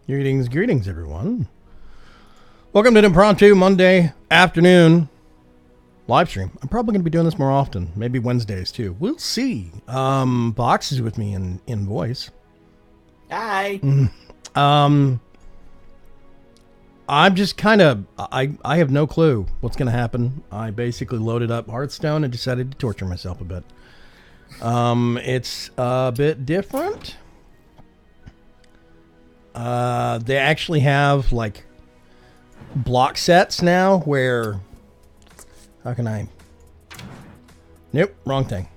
Greetings, everyone. Welcome to an impromptu Monday afternoon live stream. I'm probably going to be doing this more often, maybe Wednesdays too. We'll see. Box is with me in voice. Hi. I'm just kind of, I have no clue what's going to happen. I basically loaded up Hearthstone and decided to torture myself a bit. It's a bit different. They actually have like block sets now where, how can I? Nope, wrong thing.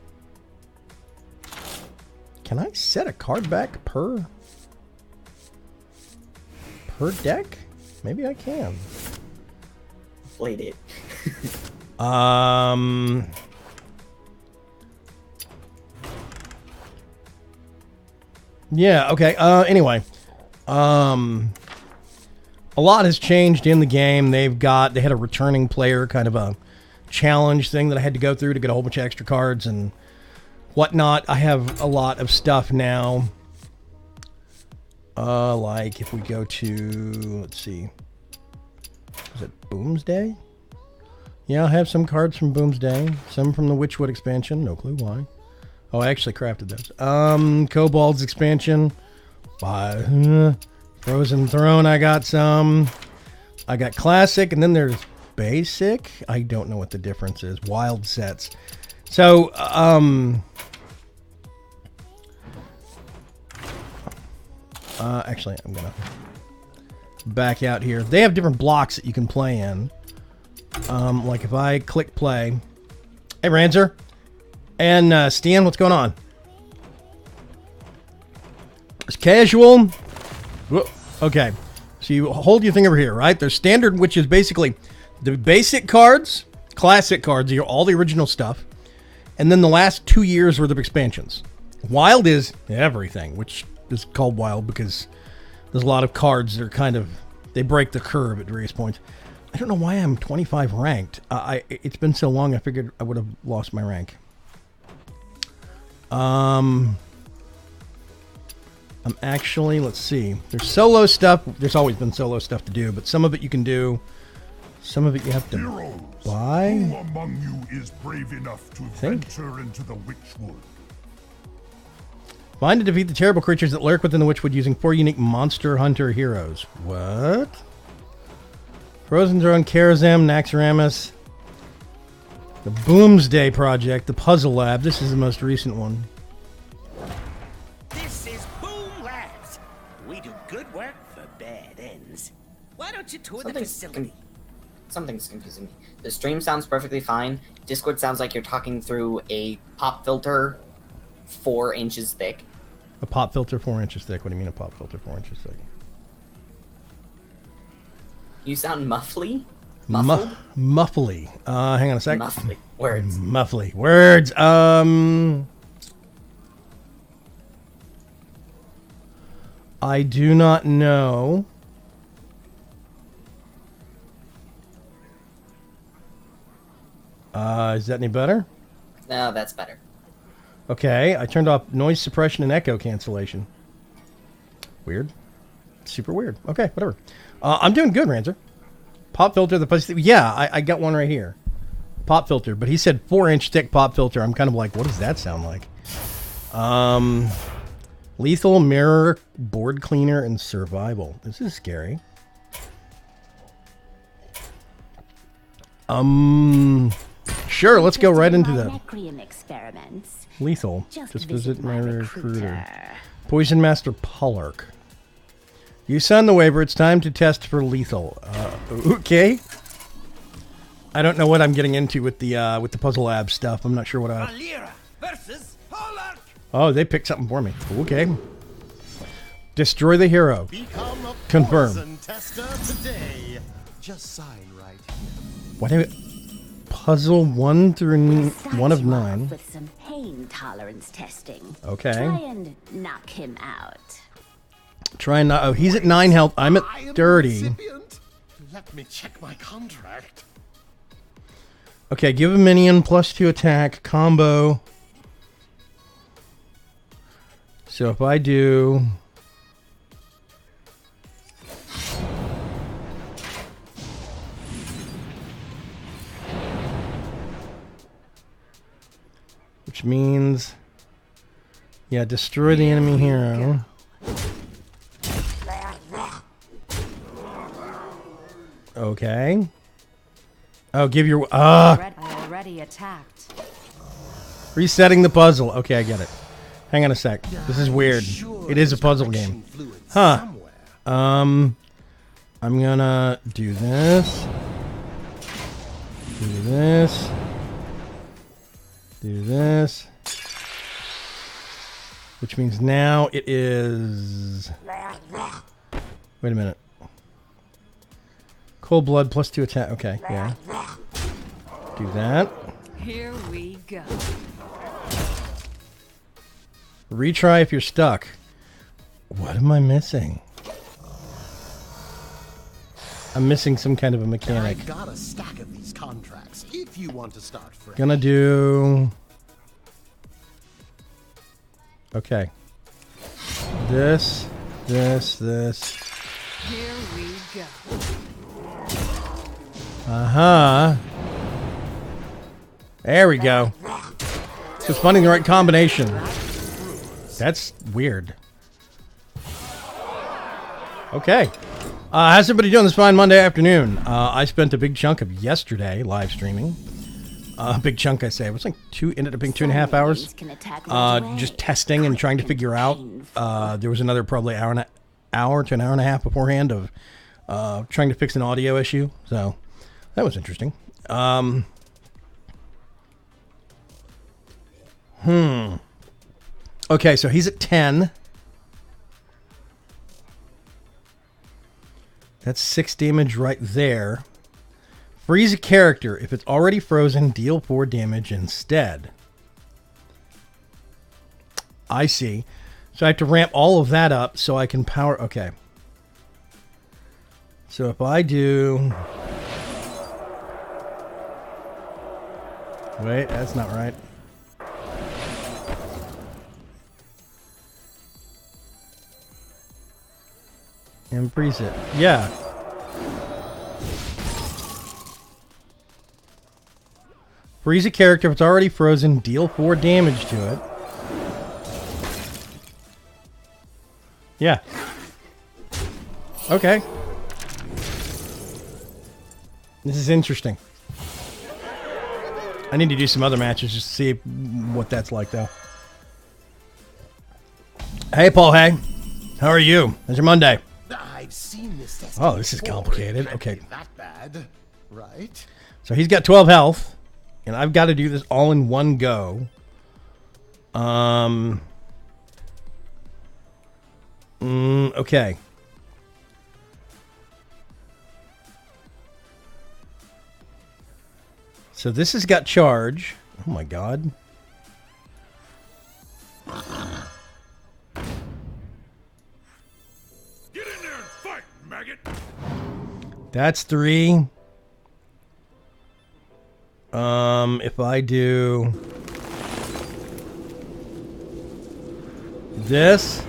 Can I set a card back per deck? Maybe I can. Played it. Yeah, okay. Anyway. A lot has changed in the game. They had a returning player kind of a challenge thing that I had to go through to get a whole bunch of extra cards and whatnot. I have a lot of stuff now. Like if we go to, let's see, is it Boomsday? Yeah, I have some cards from Boomsday, some from the Witchwood expansion, no clue why. Oh, I actually crafted those. Kobold's expansion. Frozen Throne, I got some. I got Classic, and then there's Basic. I don't know what the difference is. Wild sets. So, actually, I'm gonna back out here. They have different blocks that you can play in. Like if I click play. Hey, Ranzer. And, Stan, what's going on? It's casual. Whoa. Okay. So you hold your thing over here, right? There's standard, which is basically the basic cards, classic cards, all the original stuff. And then the last 2 years worth of expansions. Wild is everything, which is called wild because there's a lot of cards that are kind of, they break the curve at various points. I don't know why I'm 25 ranked. It's been so long, I figured I would have lost my rank. I'm actually, let's see. There's solo stuff. There's always been solo stuff to do, but some of it you can do. Some of it you have to buy. Who among you is brave enough to venture into the Witchwood? Find and defeat the terrible creatures that lurk within the Witchwood using 4 unique monster hunter heroes. What? Frozen Throne, Karazam, Naxxramas. The Boomsday Project, the Puzzle Lab. This is the most recent one. This is Boom Labs. We do good work for bad ends. Why don't you tour the facility? Something's confusing me. The stream sounds perfectly fine. Discord sounds like you're talking through a pop filter 4 inches thick. A pop filter 4 inches thick? What do you mean a pop filter 4 inches thick? You sound muffly? Muffled? Muffly. Hang on a sec. Muffly. Words. Muffly. Words. I do not know. Is that any better? No, that's better. Okay, I turned off noise suppression and echo cancellation. Weird. Super weird. Okay, whatever. I'm doing good, Ranzer. Pop filter, the place. Yeah, I got one right here. Pop filter, but he said 4-inch thick pop filter. I'm kind of like, what does that sound like? Lethal, mirror, board cleaner, and survival. This is scary. Sure, let's go right into the lethal. Just visit my recruiter. Poison Master Pollark. You signed the waiver. It's time to test for lethal. Okay. I don't know what I'm getting into with the Puzzle Lab stuff. I'm not sure what versus Pollark. Oh, they picked something for me. Okay. Destroy the hero. Confirm. Tester today. Just sign right here. What do puzzle 1 through 1 of 9. With some pain tolerance testing. Okay. Try and knock him out. Try and not. Oh, he's at 9 health. I'm at 30. Let me check my contract. Okay, give a minion +2 attack combo. So if I do Which means, yeah, destroy the enemy hero. Okay. Oh, give your Already attacked. resetting the puzzle. Okay, I get it. Hang on a sec. This is weird. It is a puzzle game. Huh. I'm gonna do this. Do this. Do this. Which means now it is... Wait a minute. Cold blood plus 2 attack. Okay, yeah. Do that. Here we go. Retry if you're stuck. What am I missing? I'm missing some kind of a mechanic. I got a stack of these contracts if you want to start fresh. Gonna do... Okay. This. Here we go. Uh-huh. There we go. Just finding the right combination. That's weird. Okay. How's everybody doing this fine Monday afternoon? I spent a big chunk of yesterday live streaming. A big chunk, I say. It was like ended up being 2.5 hours. Just testing and trying to figure out. There was another probably hour to an hour and a half beforehand of trying to fix an audio issue. So that was interesting. Okay, so he's at 10. That's 6 damage right there. Freeze a character. If it's already frozen, deal 4 damage instead. I see. So I have to ramp all of that up so I can power... Okay. So if I do... Wait, that's not right. And freeze it. Yeah. Freeze a character. If it's already frozen, deal 4 damage to it. Yeah. Okay. This is interesting. I need to do some other matches just to see what that's like, though. Hey, Paul. Hey. How are you? How's your Monday? I've seen this. Oh, this is complicated. Okay. That bad, right? So he's got 12 health, and I've got to do this all in one go. Okay. So this has got charge. Oh my god. Get in there and fight, maggot! That's 3. If I do this,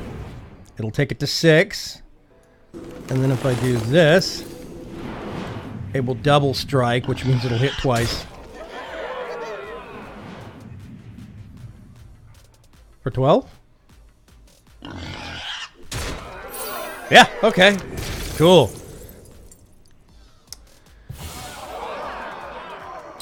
it'll take it to 6. And then if I do this, it will double strike, which means it'll hit twice. For 12? Yeah, okay. Cool.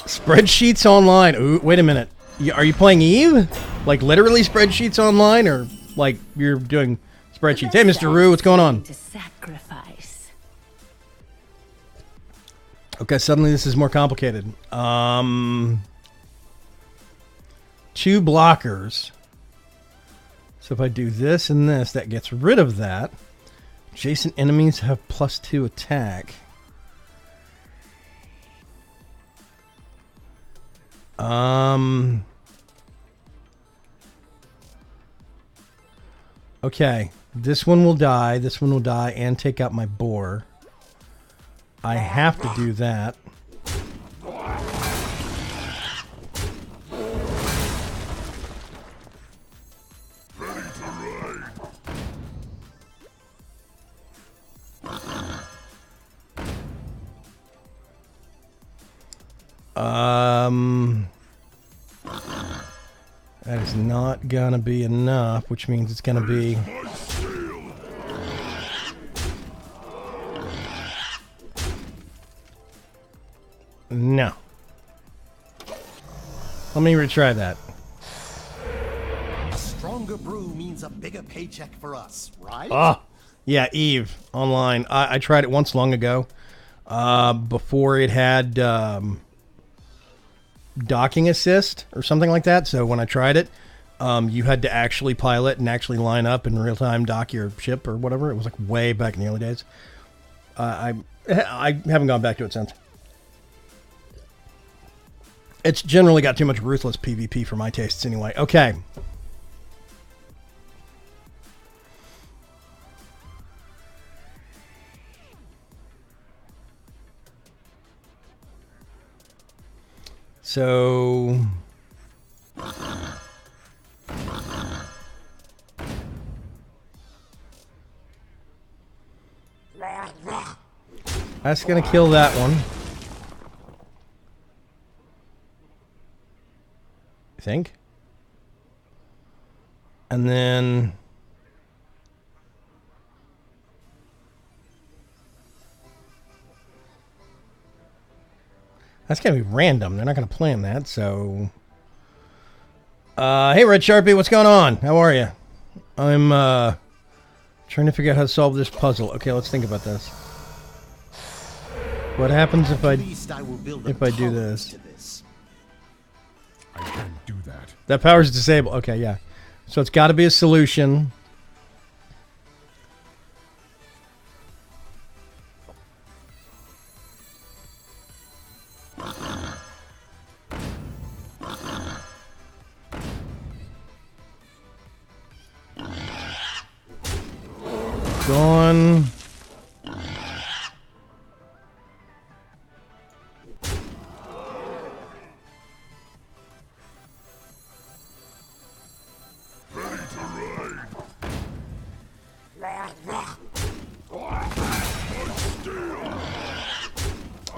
Spreadsheets online. Ooh, wait a minute. Are you playing Eve? Like literally spreadsheets online, or like you're doing spreadsheets? Hey, Mr. Roo, what's going on? To sacrifice. Okay, suddenly this is more complicated. 2 blockers. So if I do this and this, that gets rid of that. Adjacent enemies have +2 attack. Okay, this one will die, and take out my boar. I have to do that. That is not gonna be enough, which means it's gonna be... No. Let me retry that. A stronger brew means a bigger paycheck for us, right? Oh, yeah, Eve online. I tried it once long ago. Before it had docking assist or something like that. So when I tried it, you had to actually pilot and actually line up in real time, dock your ship or whatever. It was like way back in the early days. I haven't gone back to it since. It's generally got too much ruthless PvP for my tastes anyway. Okay. So... that's gonna kill that one. I think. And then... that's gonna be random. They're not gonna plan that, so... hey, Red Sharpie, what's going on? How are you? I'm, trying to figure out how to solve this puzzle. Okay, let's think about this. What happens if I do this? I can't do that. That power's disabled. Okay, yeah. So it's got to be a solution. Gone.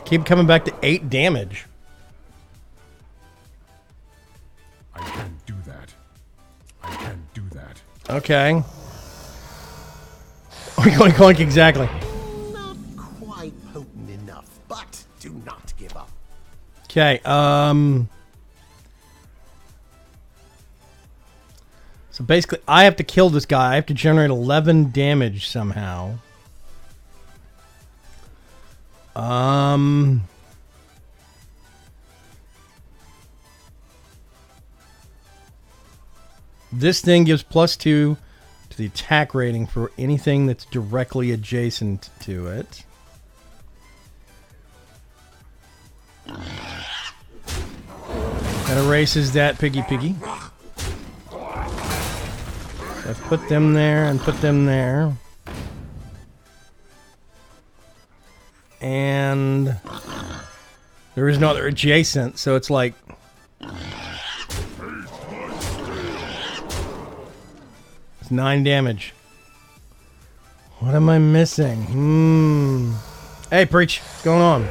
Keep coming back to 8 damage. I can't do that. I can't do that. Okay. Oink, oink, exactly. Not quite potent enough, but do not give up. Okay, so basically, I have to kill this guy. I have to generate 11 damage somehow. This thing gives +2 to the attack rating for anything that's directly adjacent to it. That erases that piggy. So I put them there and put them there. And there is no other adjacent, so it's like... it's 9 damage. What am I missing? Hey, Preach, what's going on?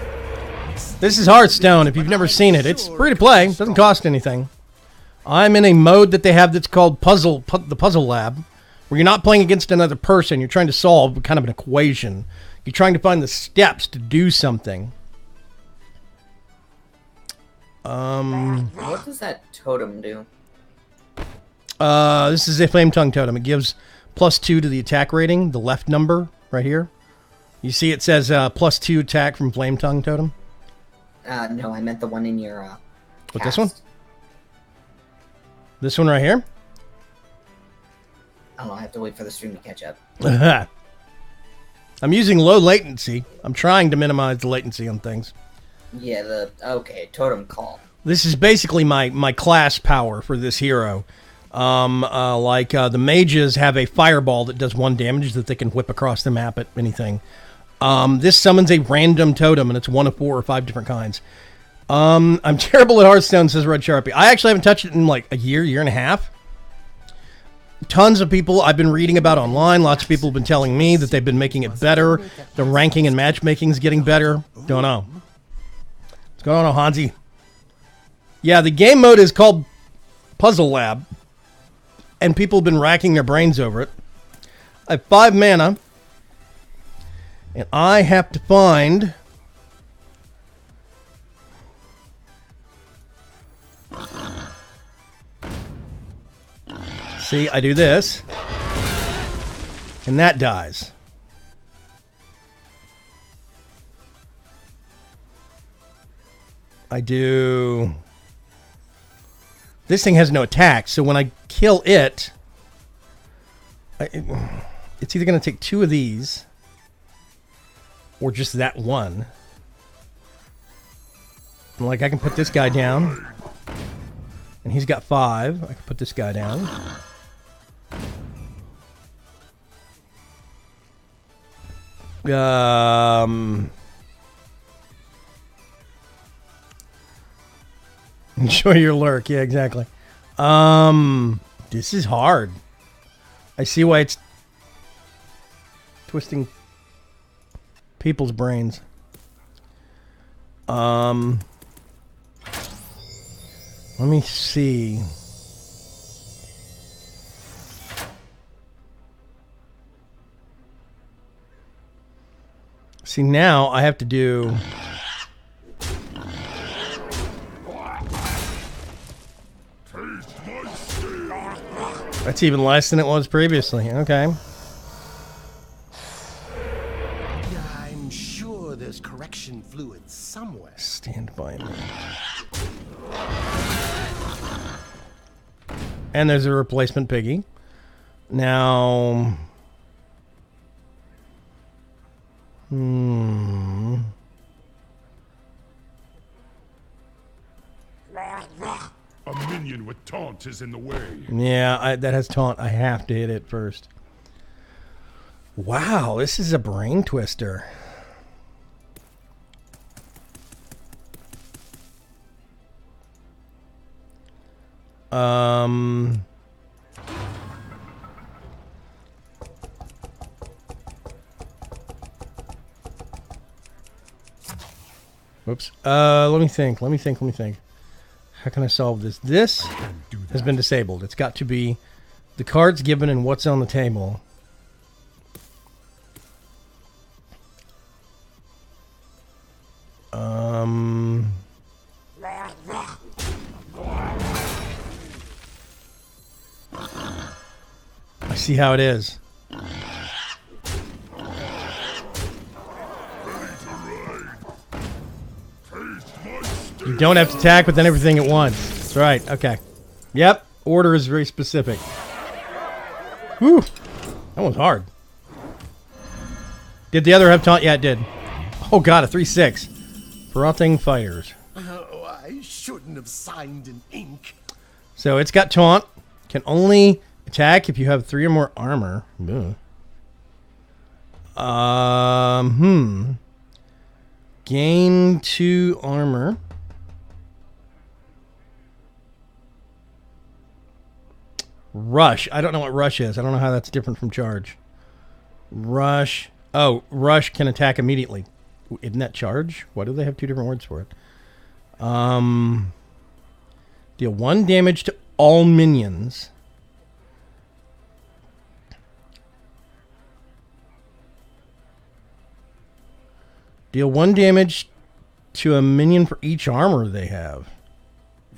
This is Hearthstone. If you've never seen it, it's free to play. It doesn't cost anything. I'm in a mode that they have that's called the Puzzle Lab, where you're not playing against another person. You're trying to solve kind of an equation. You're trying to find the steps to do something. What does that totem do? This is a Flame Tongue totem. It gives +2 to the attack rating, the left number right here. You see it says +2 attack from Flame Tongue totem? No, I meant the one in your, What, this one? This one right here? I don't know, I have to wait for the stream to catch up. I'm using low latency. I'm trying to minimize the latency on things. Yeah, okay, totem call. This is basically my class power for this hero. The mages have a fireball that does 1 damage that they can whip across the map at anything. This summons a random totem, and it's 1 of 4 or 5 different kinds. I'm terrible at Hearthstone, says Red Sharpie. I actually haven't touched it in like a year and a half. Tons of people I've been reading about online. Lots of people have been telling me that they've been making it better. The ranking and matchmaking is getting better. Don't know. What's going on, Hansi? Yeah, the game mode is called Puzzle Lab, and people have been racking their brains over it. I have 5 mana, and I have to find... See, I do this, and that dies. I do... This thing has no attack, so when I kill it, it's either going to take 2 of these, or just that one. And like, I can put this guy down, and he's got 5. I can put this guy down. Enjoy your lurk. Yeah, exactly. This is hard. I see why it's twisting people's brains. Let me see. See, now I have to do... That's even less than it was previously. Okay. I'm sure there's correction fluid somewhere. Stand by me. And there's a replacement piggy. Now... A minion with taunt is in the way. Yeah, that has taunt. I have to hit it first. Wow, this is a brain twister. Whoops. Let me think. How can I solve this? This has been disabled. It's got to be the cards given and what's on the table. I see how it is. You don't have to attack with everything at once. That's right. Okay. Yep. Order is very specific. Whew. That one's hard. Did the other have taunt? Yeah, it did. Oh, God. A 3/6. Fronting fighters. Oh, I shouldn't have signed in ink. So it's got taunt. Can only attack if you have 3 or more armor. Ugh. Gain 2 armor. Rush. I don't know what rush is. I don't know how that's different from charge. Rush. Oh, rush can attack immediately. Isn't that charge? Why do they have 2 different words for it? Deal 1 damage to all minions. Deal 1 damage to a minion for each armor they have.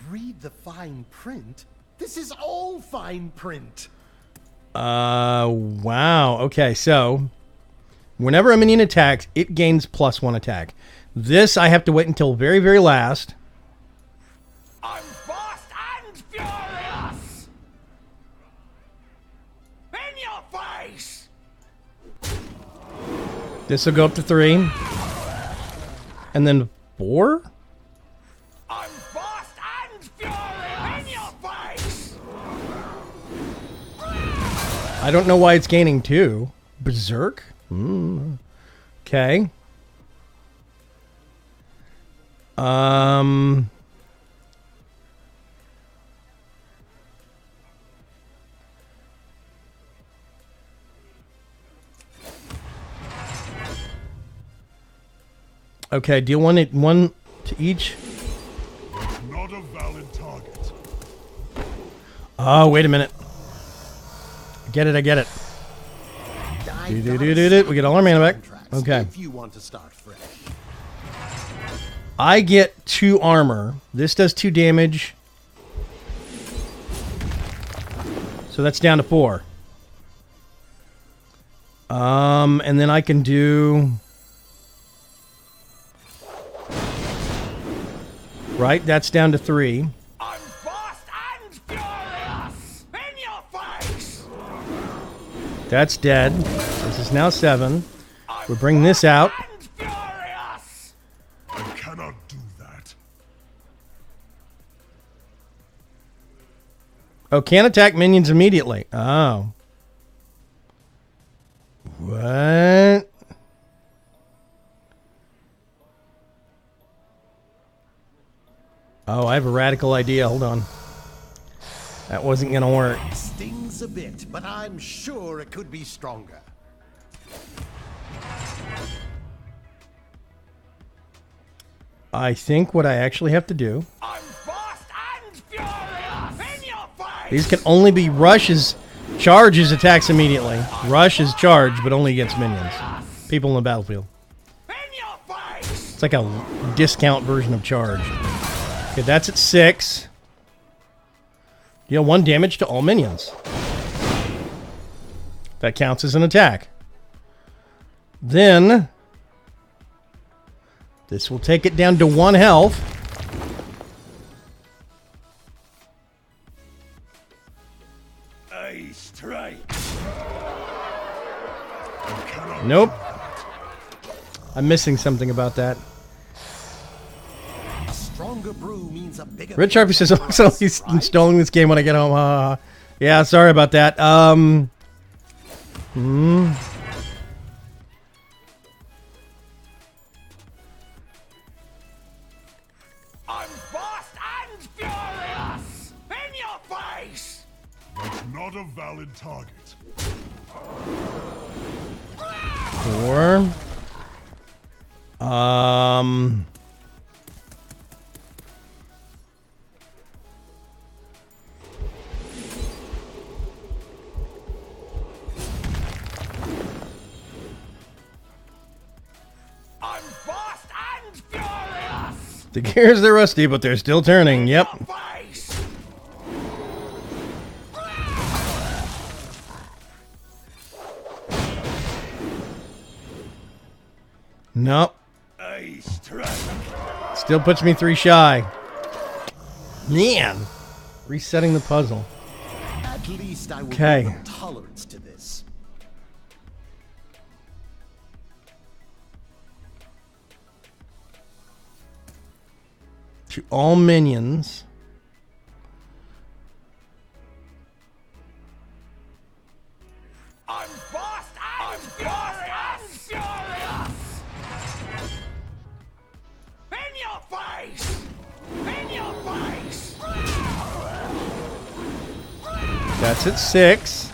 Read the fine print. This is all fine print. Wow. Okay, so whenever a minion attacks, it gains +1 attack. This I have to wait until very, very last. I'm fast and furious! In your face! This will go up to 3. And then 4? I'm fast and furious! In your face! I don't know why it's gaining 2. Berserk? Okay. Okay, deal 1 to each. Not a valid target. Oh, wait a minute. I get it, I get it. Do. We get all our mana back. Okay. If you want to start fresh. I get 2 armor. This does 2 damage. So that's down to 4. And then I can do... Right, that's down to 3. I'm fast and furious! In your face! That's dead. This is now 7. We'll bring this out. And furious! I cannot do that. Oh, can't attack minions immediately. Oh. What? Oh, I have a radical idea. Hold on. That wasn't going to work. Stings a bit, but I'm sure it could be stronger. I think what I actually have to do... I'm fast and furious! In your face! These can only be rushes. Charges attacks immediately. Rush is charge, but only against minions. People in the battlefield. In your face! It's like a discount version of charge. Okay, that's at 6. Deal 1 damage to all minions. That counts as an attack. Then... this will take it down to 1 health. A strike. Nope. I'm missing something about that. A stronger brew means a bigger. Rich Harvey says, "So he's installing this game when I get home." Yeah, sorry about that. I'm fast and furious! In your face! That's not a valid target. 4. I'm fast and furious! The gears, they're rusty, but they're still turning. Yep. Face! Nope. A strike. Still puts me 3 shy. Man. Resetting the puzzle. At least I will Okay. give them tolerance to this. To all minions. I'm fast and furious! In your face! In your face! That's at 6.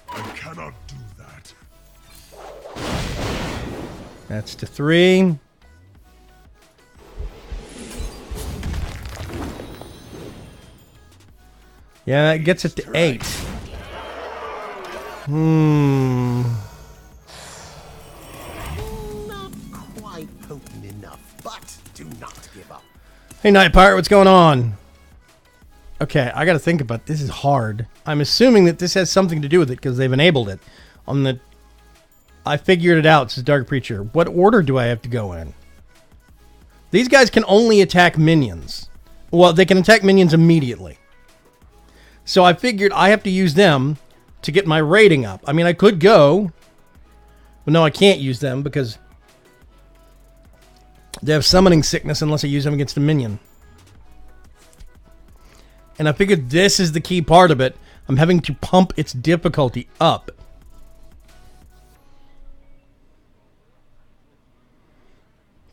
I cannot do that. That's to 3. Yeah, that gets it to 8. Not quite potent enough, but do not give up. Hey, Night Pirate, what's going on? Okay, I gotta think about this. Is hard. I'm assuming that this has something to do with it because they've enabled it. I figured it out, says Dark Preacher. What order do I have to go in? These guys can only attack minions. Well, they can attack minions immediately. So I figured I have to use them to get my rating up. I mean, I could go, but no, I can't use them because they have summoning sickness unless I use them against a minion. And I figured this is the key part of it. I'm having to pump its difficulty up.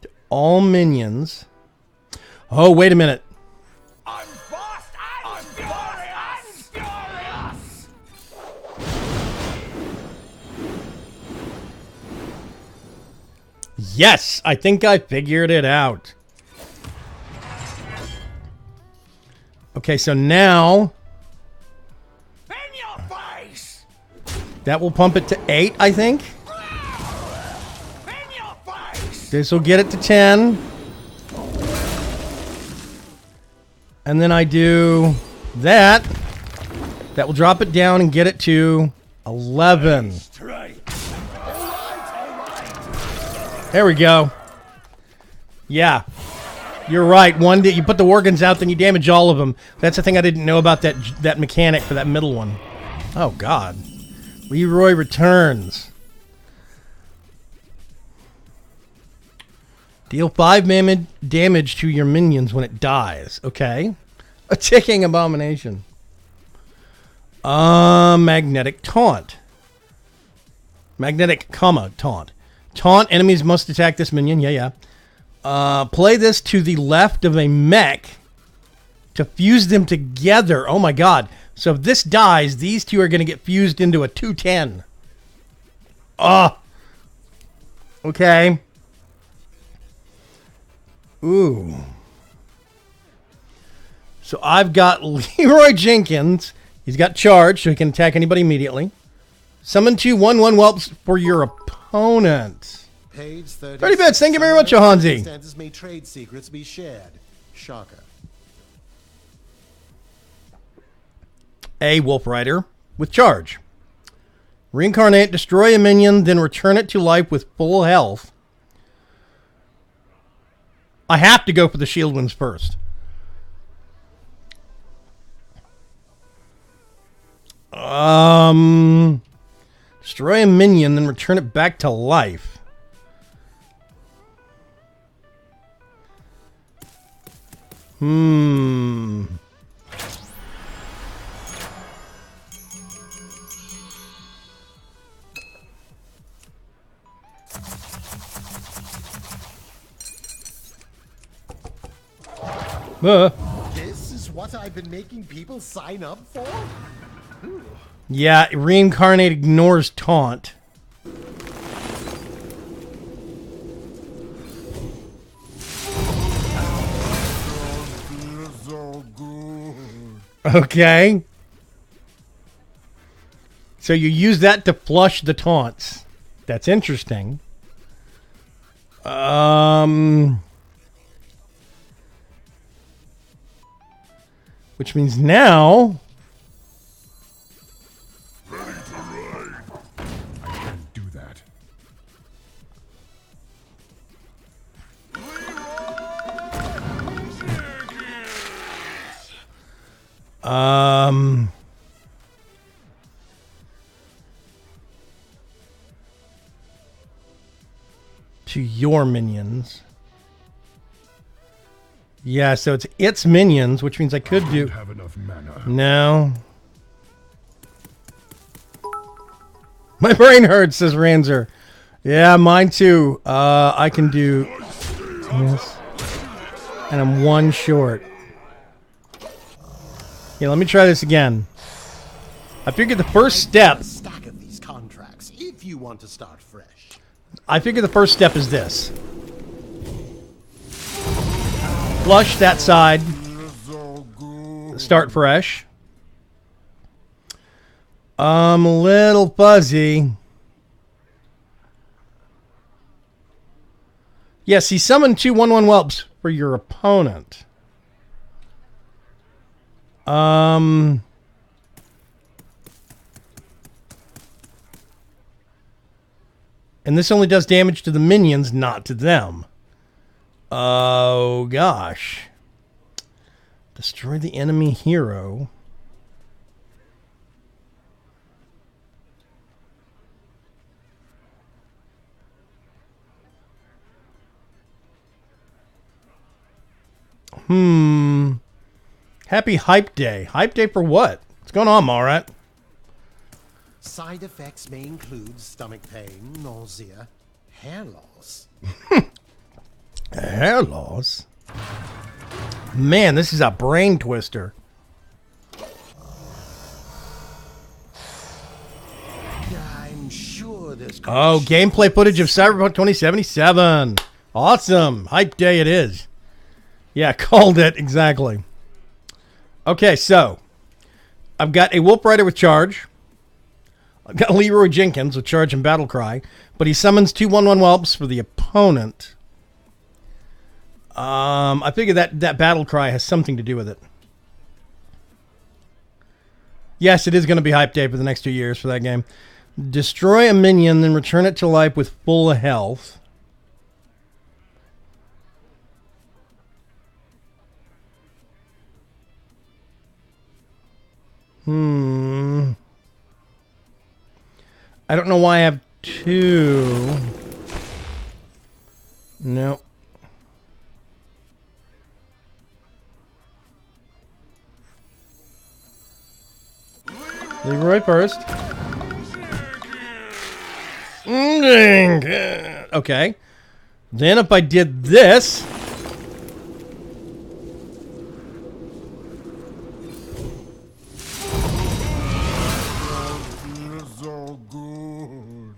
To all minions. Oh, wait a minute. I'm fast and furious! Yes, I think I figured it out. Okay, so now In your face! that will pump it to 8, I think. In your face! This will get it to 10. And then I do that. That will drop it down and get it to 11. Straight. There we go. Yeah. You're right. One day you put the organs out, then you damage all of them. That's the thing I didn't know about that mechanic for that middle one. Oh, God. Leroy returns. Deal 5 damage to your minions when it dies. Okay. A ticking abomination. Magnetic taunt. Magnetic, taunt. Taunt enemies must attack this minion. Yeah. Play this to the left of a mech to fuse them together. Oh my god. So if this dies, these two are going to get fused into a 210. Okay. Ooh. So I've got Leroy Jenkins. He's got charge, so he can attack anybody immediately. Summon 2 1/1 whelps for your opponent. Page 30 bits. Thank you very much, Johansi. Circumstances may trade secrets be shared. Shocker. A Wolf Rider with charge. Reincarnate, destroy a minion, then return it to life with full health. I have to go for the shield ones first. Destroy a minion, then return it back to life. This is what I've been making people sign up for? Yeah, reincarnate ignores taunt. Okay. So you use that to flush the taunts. That's interesting. Which means now I can do that. to your minions. Yeah, so it's its minions, which means I could do... Have enough mana. No. My brain hurts, says Ranzer. Yeah, mine too. I can do this. And I'm one short. Yeah, let me try this again. I figured the first step... A stack of these contracts, if you want to start fresh. I figure the first step is this. Flush that side. Start fresh. I'm a little fuzzy. Yes, he summoned 2 1/1 whelps for your opponent. And this only does damage to the minions, not to them. Oh, gosh. Destroy the enemy hero. Happy Hype Day. Hype Day for what? What's going on, Marat? Side effects may include stomach pain, nausea, hair loss. Hair loss? Man, this is a brain twister. I'm sure there's... Oh, gameplay footage of Cyberpunk 2077. Awesome. Hype Day it is. Yeah, called it. Exactly. Okay, so I've got a Wolf Rider with charge. I've got Leroy Jenkins with charge and battle cry, but he summons 2 1/1 whelps for the opponent. I figure that battle cry has something to do with it. Yes, it is going to be hype day for the next 2 years for that game. Destroy a minion, then return it to life with full health. I don't know why I have 2. No. Leroy first. Okay. Then if I did this... So good.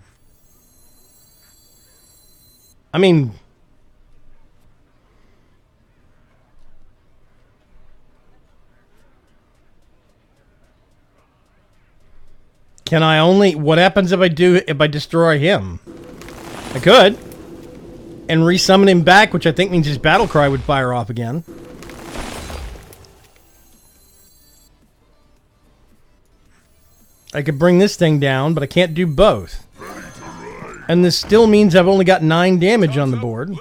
I mean... Can I only... What happens if I destroy him? I could. And resummon him back, which I think means his battle cry would fire off again. I could bring this thing down, but I can't do both. And this still means I've only got 9 damage on the board.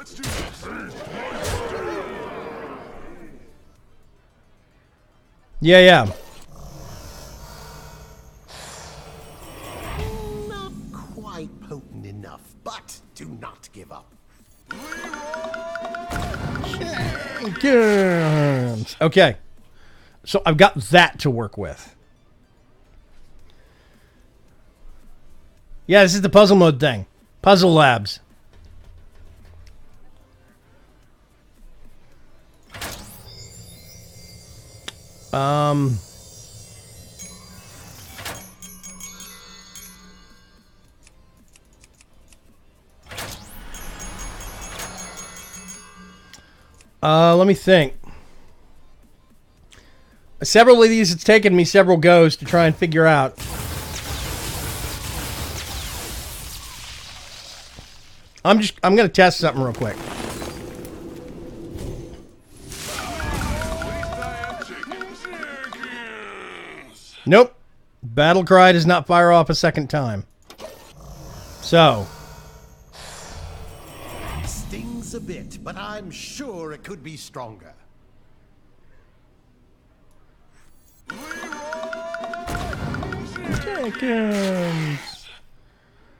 Yeah. Not quite potent enough, but do not give up. Okay. So I've got that to work with. Yeah, this is the puzzle mode thing. Puzzle Labs. Let me think. Several of these, it's taken me several goes to try and figure out. I'm going to test something real quick. Nope. Battle cry does not fire off a second time. So. Stings a bit, but I'm sure it could be stronger.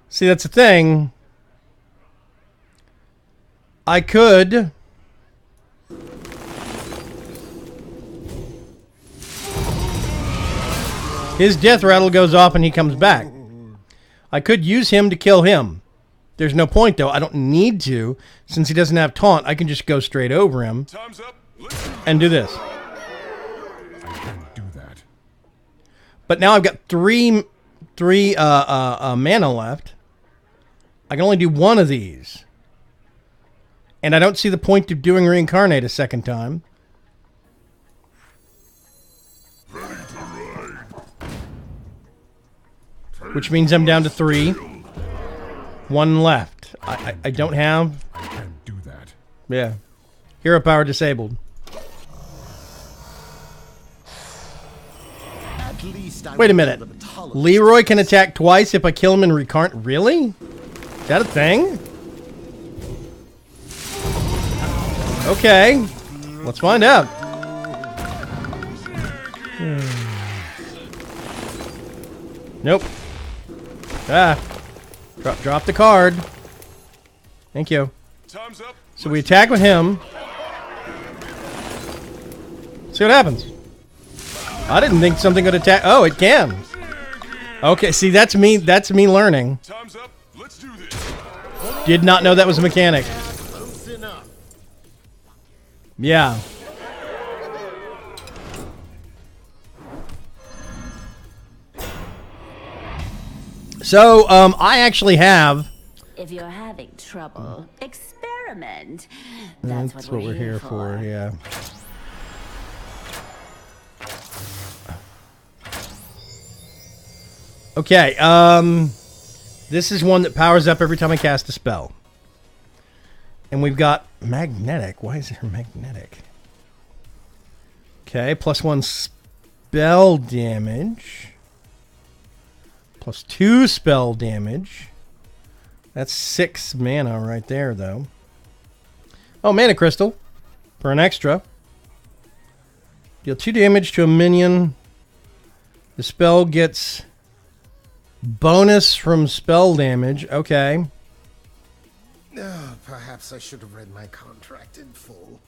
See, that's the thing. I could... His death rattle goes off and he comes back. I could use him to kill him. There's no point, though. I don't need to. Since he doesn't have taunt, I can just go straight over him and do this. I can't do that. But now I've got three mana left. I can only do one of these. And I don't see the point of doing Reincarnate a second time. Which means I'm down to 3. 1 left. I don't have... I can't do that. Yeah. Hero power disabled. At least I Wait a will minute. build a tolerance. Leroy can attack twice if I kill him and reincarnate. Really? Is that a thing? Okay. Let's find out. Nope. Ah. Drop the card. Thank you. Time's up. So we attack with him. See what happens. I didn't think something could attack. Oh, it can. Okay, see, that's me learning. Time's up. Let's do this. Did not know that was a mechanic. Close enough. Yeah. So, I actually have... If you're having trouble, experiment. That's That's what we're here for, yeah. Okay, this is one that powers up every time I cast a spell. And we've got magnetic. Why is there magnetic? Okay, +1 spell damage. +2 spell damage. That's 6 mana right there, though. Oh, mana crystal. For an extra. Deal 2 damage to a minion. The spell gets bonus from spell damage. Okay. Perhaps I should have read my contract in full.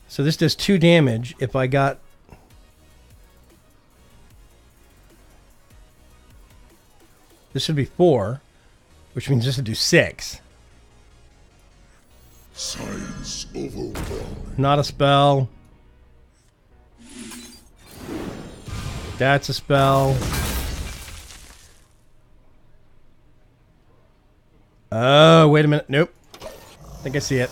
So this does 2 damage if I got... This would be 4, which means this would do 6. Science overwhelming. Not a spell. That's a spell. Oh, wait a minute. Nope. I think I see it.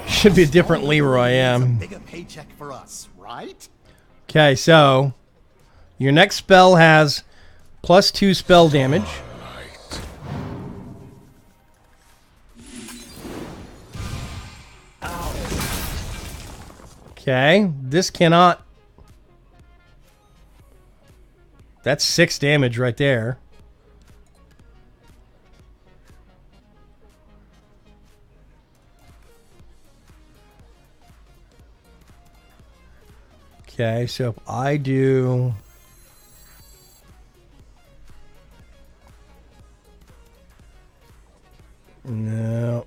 Should be a different Leroy I am. Bigger paycheck for us, right? Okay, so your next spell has +2 spell damage. Okay, this cannot... That's 6 damage right there. Okay, so if I do... No.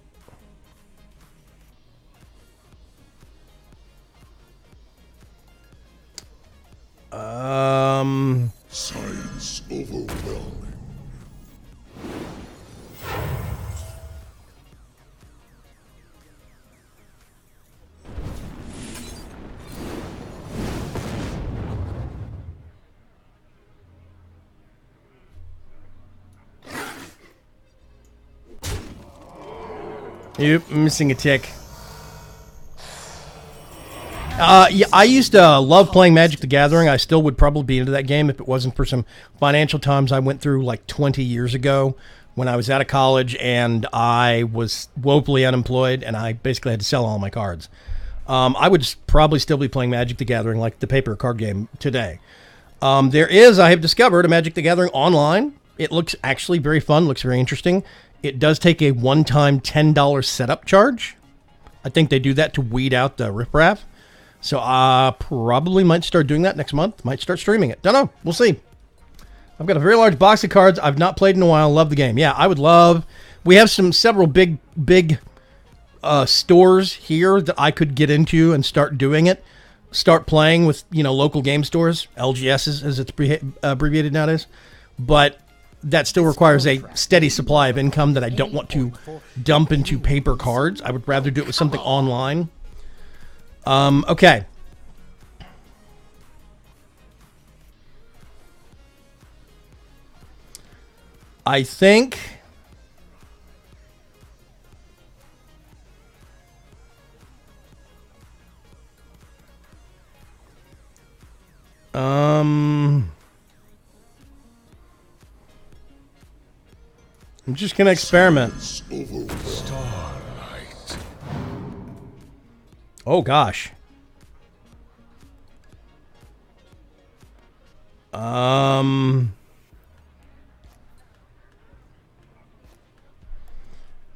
Science overwhelming. Yep, missing a tick. Yeah, I used to love playing Magic the Gathering. I still would probably be into that game if it wasn't for some financial times I went through like 20 years ago when I was out of college and I was woefully unemployed and I basically had to sell all my cards. I would probably still be playing Magic the Gathering, like the paper card game, today. There is, I have discovered, a Magic the Gathering online. It looks actually very fun, looks very interesting. It does take a one-time $10 setup charge. I think they do that to weed out the riffraff. So I probably might start doing that next month. Might start streaming it. Don't know. We'll see. I've got a very large box of cards I've not played in a while. Love the game. Yeah, I would love... We have several big stores here that I could get into and start doing it. Start playing with, local game stores. LGS as it's abbreviated nowadays. But that still requires a steady supply of income that I don't want to dump into paper cards. I would rather do it with something online. Okay. I think I'm just gonna experiment. Starlight. Oh gosh.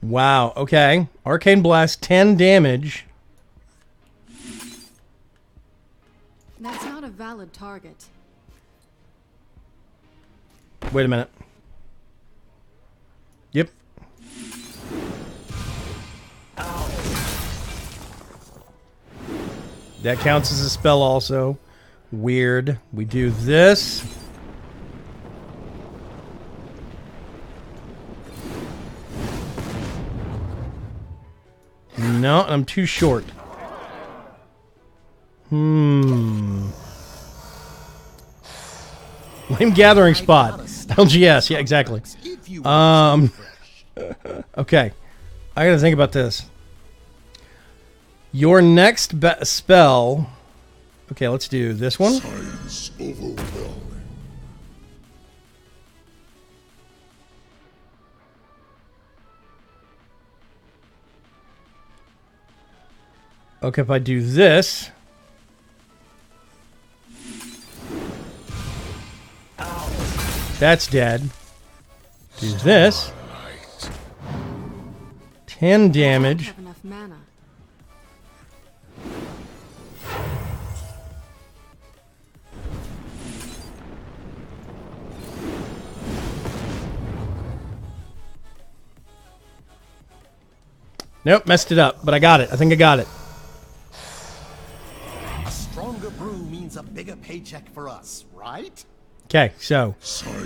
Wow, okay. Arcane Blast, 10 damage. That's not a valid target. Wait a minute. Yep. That counts as a spell also. Weird. We do this. No, I'm too short. Lame gathering spot. LGS, yeah, exactly. Okay. I gotta think about this. Your next spell Okay, let's do this one. Science overwhelming. Okay, if I do this... That's dead. Do this. 10 damage. Have enough mana. Nope, messed it up, but I got it. I think I got it. A stronger brew means a bigger paycheck for us, right? Okay, so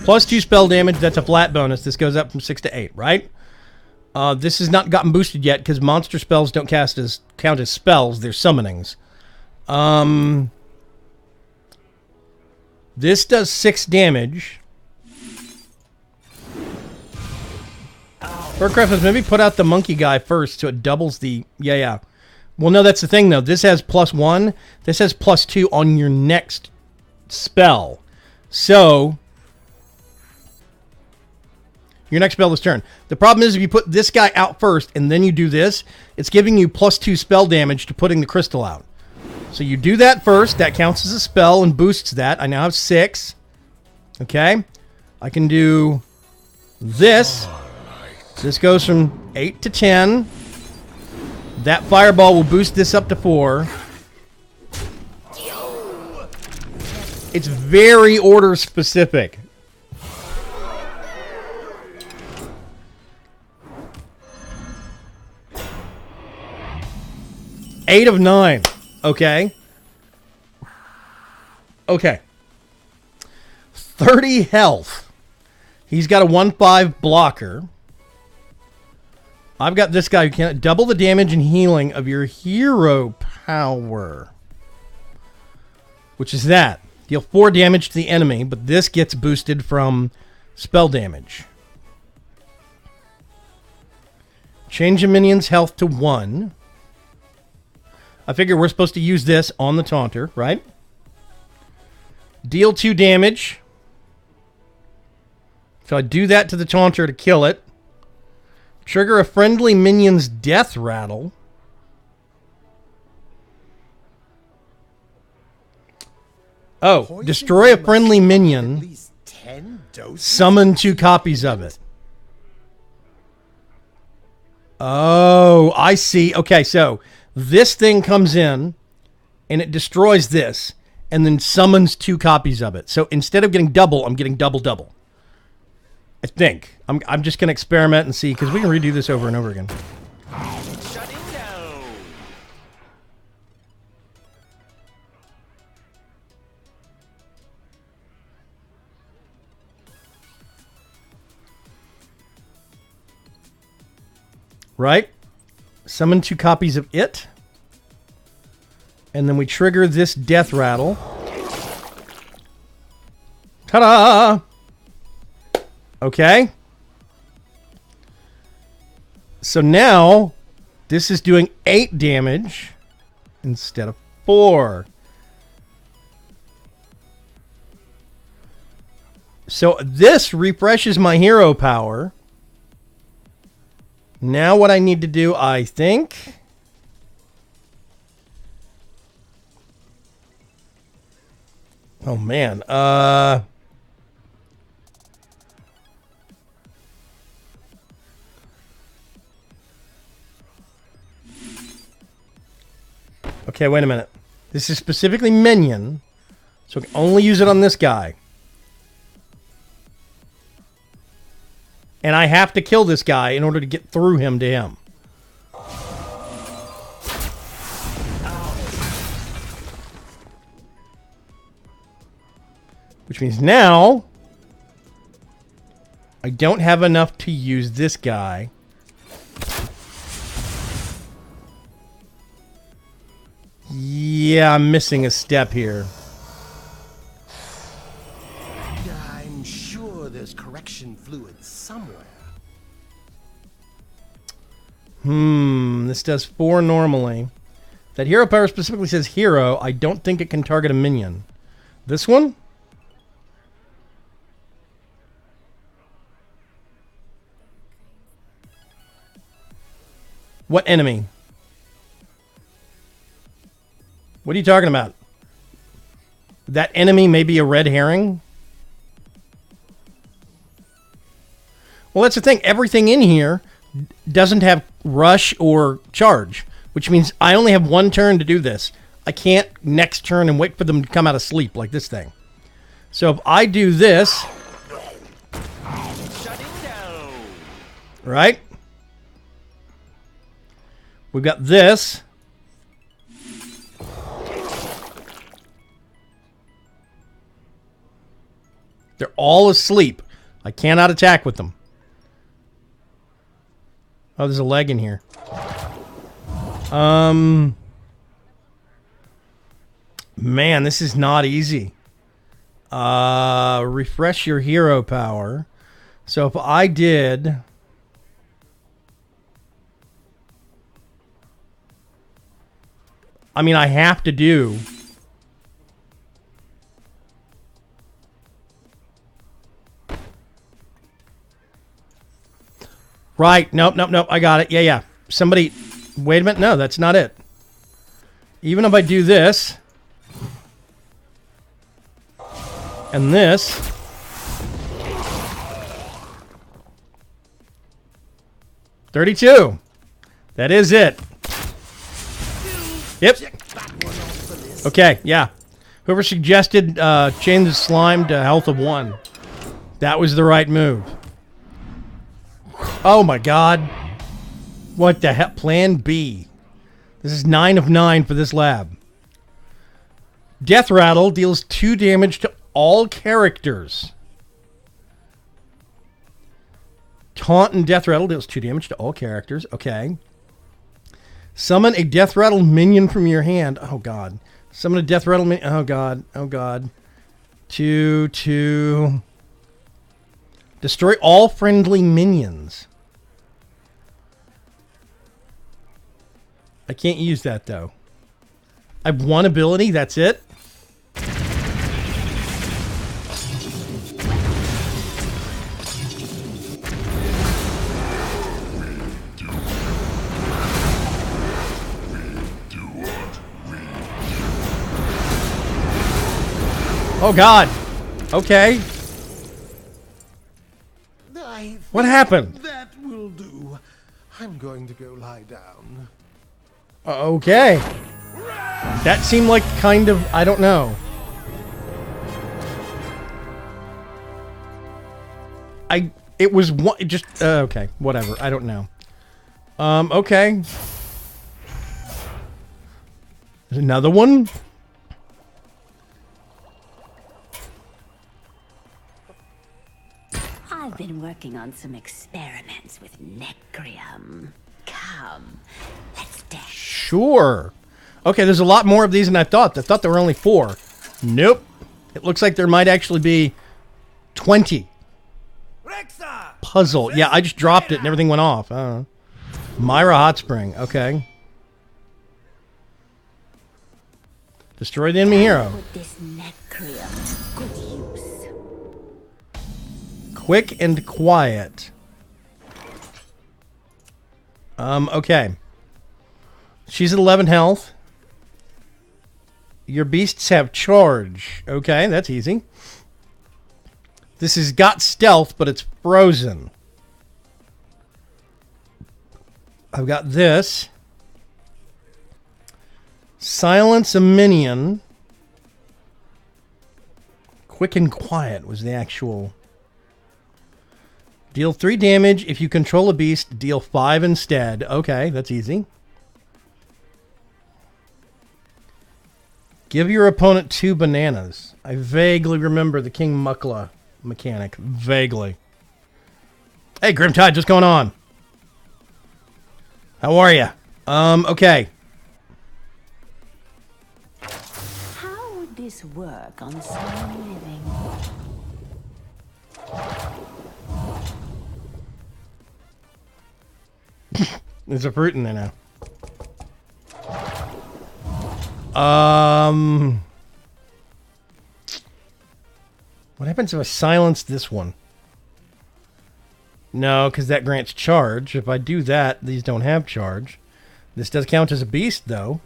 plus 2 spell damage. That's a flat bonus. This goes up from 6 to 8, right? This has not gotten boosted yet because monster spells don't count as spells. They're summonings. This does 6 damage. Birdcraft, maybe put out the monkey guy first so it doubles the... Yeah. Well, no, that's the thing, though. This has +1. This has +2 on your next spell. So... your next spell this turn. The problem is if you put this guy out first and then you do this, it's giving you +2 spell damage to putting the crystal out. So you do that first. That counts as a spell and boosts that. I now have 6. Okay. I can do this. This goes from 8 to 10. That fireball will boost this up to 4. It's very order specific. Eight of 9. Okay. Okay. 30 health. He's got a 1/5 blocker. I've got this guy who can double the damage and healing of your hero power. Which is that. Deal 4 damage to the enemy, but this gets boosted from spell damage. Change a minion's health to 1. I figure we're supposed to use this on the taunter, right? Deal 2 damage. So I do that to the taunter to kill it. Trigger a friendly minion's death rattle. Oh, destroy a friendly minion. Summon 2 copies of it. Oh, I see. Okay, so this thing comes in and it destroys this and then summons 2 copies of it. So instead of getting double, I'm getting double. I think. I'm just going to experiment and see, because we can redo this over and over again. Right? Summon 2 copies of it. And then we trigger this death rattle. Ta-da! Okay. So now, this is doing 8 damage instead of 4. So this refreshes my hero power. Now what I need to do, I think... oh, man. Okay, wait a minute. This is specifically minion, so I can only use it on this guy. And I have to kill this guy in order to get through him to him. Which means now I don't have enough to use this guy. Yeah, I'm missing a step here. I'm sure there's correction fluid somewhere. This does 4 normally. That hero power specifically says hero. I don't think it can target a minion. This one? What enemy? What are you talking about? That enemy may be a red herring? Well, that's the thing. Everything in here doesn't have rush or charge, which means I only have one turn to do this. I can't next turn and wait for them to come out of sleep like this thing. So if I do this, right? We've got this. They're all asleep. I cannot attack with them. Oh, there's a leg in here. Man, this is not easy. Refresh your hero power. So if I did... I mean, I have to do... Right. Nope. I got it. Yeah. Somebody... Wait a minute. No, that's not it. Even if I do this... And this... $32. That is it. Yep. Okay, yeah. Whoever suggested chain the slime to health of 1. That was the right move. Oh my god. What the heck? Plan B. This is 9 of 9 for this lab. Death Rattle deals 2 damage to all characters. Taunt and Death Rattle deals 2 damage to all characters. Okay. Summon a Death Rattle minion from your hand. Oh god. Summon a Death Rattle minion. Oh god. Oh god. 2. Destroy all friendly minions. I can't use that though. I have 1 ability. That's it. Oh god. Okay. What happened? That will do. I'm going to go lie down. Okay. That seemed like kind of, I don't know. It was one, just, okay, whatever, I don't know. Okay. There's another one. I've been working on some experiments with Vaygrim. Come, let's dance. Sure. Okay, there's a lot more of these than I thought. I thought there were only 4. Nope. It looks like there might actually be 20. Puzzle. Yeah, I just dropped it and everything went off. Myra Hot Spring. Okay. Destroy the enemy hero. Put this Vaygrim to good use. Quick and quiet. Okay. She's at 11 health. Your beasts have charge. Okay, that's easy. This has got stealth, but it's frozen. I've got this. Silence a minion. Quick and quiet was the actual... Deal 3 damage. If you control a beast, deal 5 instead. Okay, that's easy. Give your opponent 2 bananas. I vaguely remember the King Mukla mechanic. Vaguely. Hey, Grimtide, what's going on? How are you? Okay. How would this work on someone living? There's a fruit in there now. What happens if I silence this one? No, because that grants charge. If I do that, these don't have charge. This does count as a beast, though.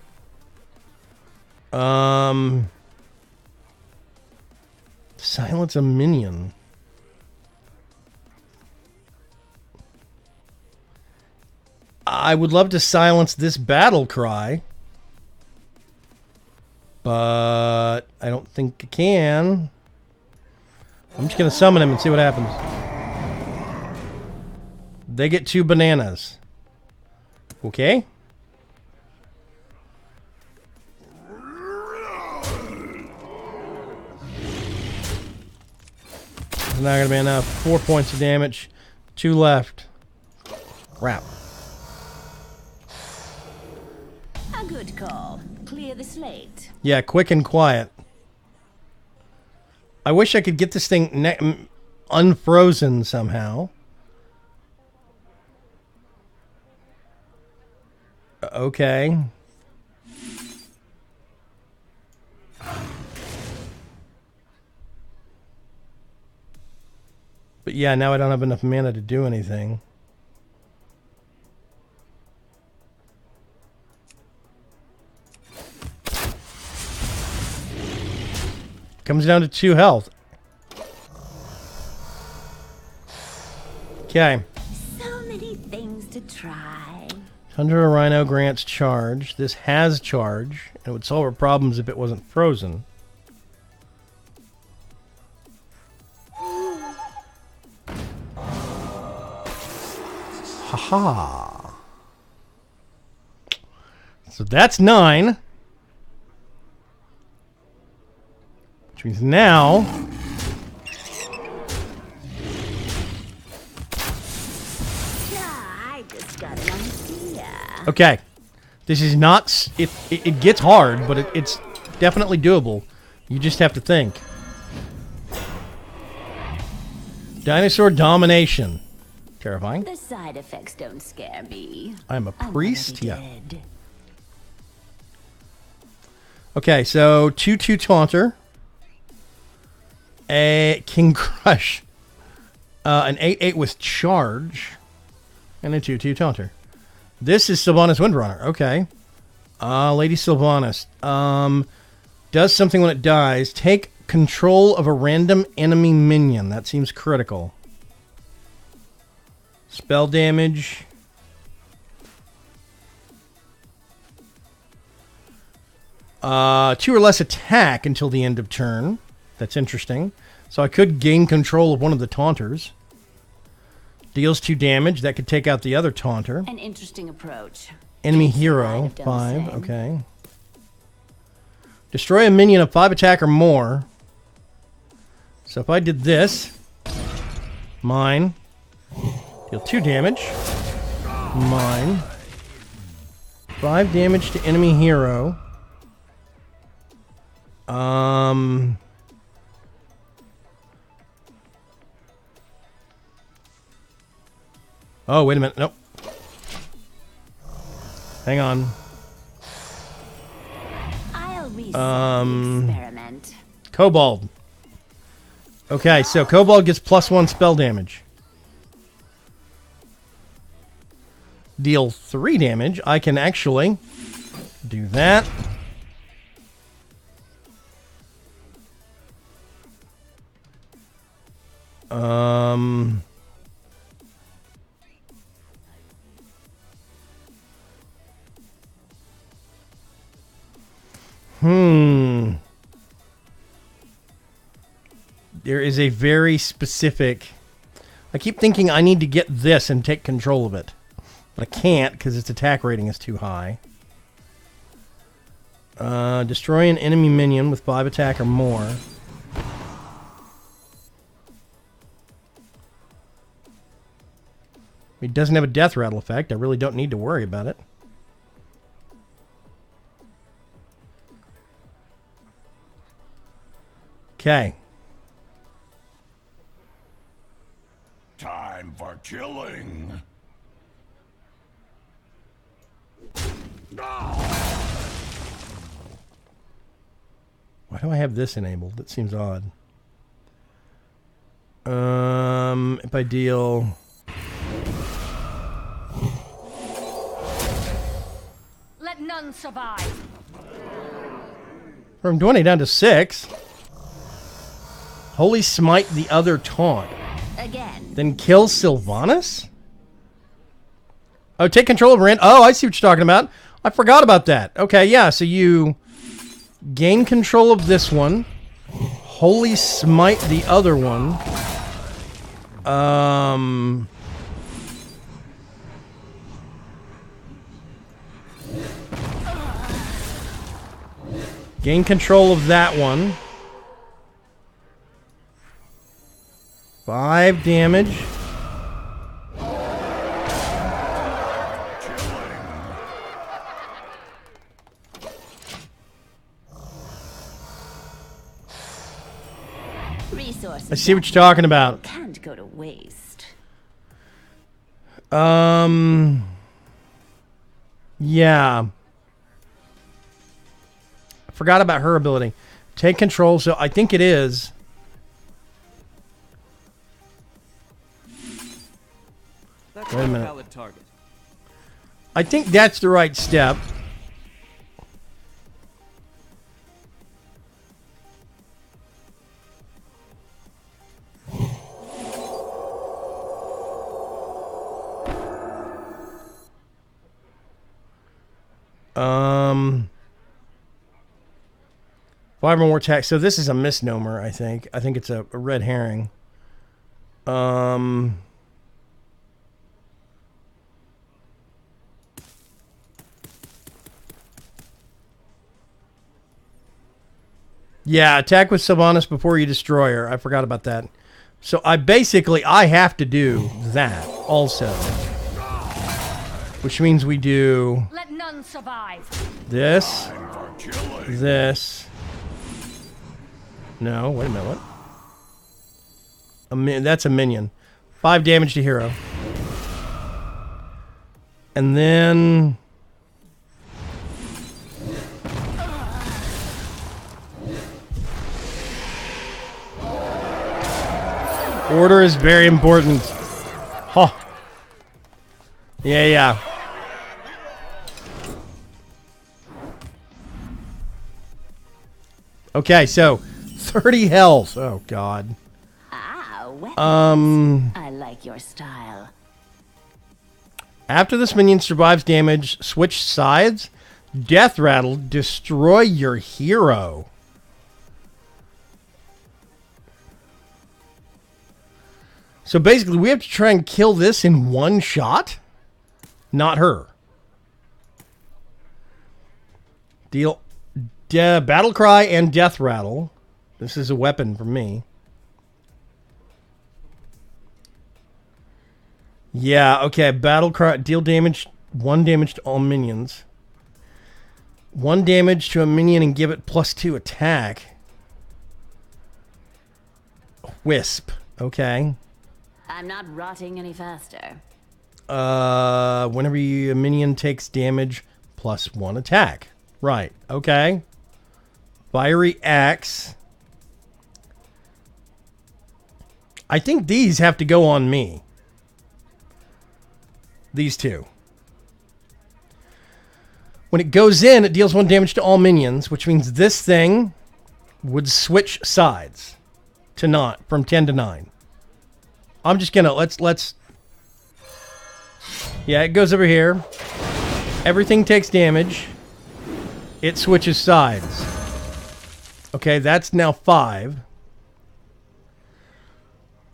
Silence a minion. I would love to silence this battle cry. But I don't think I can. I'm just going to summon him and see what happens. They get 2 bananas. Okay. It's not going to be enough. 4 points of damage. 2 left. Crap. A good call. Clear the slate. Yeah, quick and quiet. I wish I could get this thing unfrozen somehow. Okay. But yeah, now I don't have enough mana to do anything. Comes down to 2 health. Okay. So many things to try. Thunder Rhino grants charge. This has charge. And it would solve our problems if it wasn't frozen. Haha. So that's 9. Which means now... I just got an idea. Okay. This is not... It gets hard, but it's definitely doable. You just have to think. Dinosaur domination. Terrifying. The side effects don't scare me. I'm a priest? Yeah. Dead. Okay, so 2/2 taunter. A King Crush. An 8/8 with charge. And a 2/2 taunter. This is Sylvanas Windrunner. Okay. Lady Sylvanas. Does something when it dies. Take control of a random enemy minion. That seems critical. Spell damage. Two or less attack until the end of turn. That's interesting. So I could gain control of one of the taunters. Deals 2 damage. That could take out the other taunter. An interesting approach. Enemy I'd hero. have done the 5. same. Okay. Destroy a minion of 5 attack or more. So if I did this. Mine. Deal 2 damage. Mine. 5 damage to enemy hero. Oh, wait a minute. Nope. Hang on. I'll reset the experiment. Kobold. Okay, so Kobold gets +1 spell damage. Deal 3 damage. I can actually do that. There is a very specific... I keep thinking I need to get this and take control of it. But I can't because its attack rating is too high. Destroy an enemy minion with 5 attack or more. It doesn't have a death rattle effect. I really don't need to worry about it. Okay. Time for killing. do I have this enabled? That seems odd. If I deal... Let none survive. From 20 down to 6. Holy Smite the other taunt. Again. Then kill Sylvanas? Oh, take control of Rand. Oh, I see what you're talking about. I forgot about that. Okay, yeah, so you gain control of this one. Holy Smite the other one. Gain control of that one. 5 damage. Resources I see what you're talking about. can't go to waste. Yeah. I forgot about her ability. Take control, so I think it is. That's Wait a not minute. valid target. I think that's the right step. Five more attacks. So this is a misnomer, I think. I think it's a red herring. Yeah, attack with Sylvanas before you destroy her. I forgot about that. So I have to do that also. Which means we do Let none survive. this, this. No, wait a minute. What? That's a minion. 5 damage to hero. And then... Order is very important. Huh. Yeah. Okay, so 30 health. Oh God. I like your style. After this minion survives damage, switch sides. Death Rattle, destroy your hero. So basically, we have to try and kill this in one shot? Not her. Deal Battle Cry and Death Rattle. This is a weapon for me. Yeah, okay. Battle Cry. Deal damage. 1 damage to all minions. 1 damage to a minion and give it +2 attack. Wisp. Okay. I'm not rotting any faster. Whenever a minion takes damage, +1 attack. Right. Okay. Fiery Axe. I think these have to go on me. These two. When it goes in, it deals 1 damage to all minions, which means this thing would switch sides to not from 10 to 9. I'm just gonna let's. Yeah, it goes over here. Everything takes damage. It switches sides. Okay, that's now 5.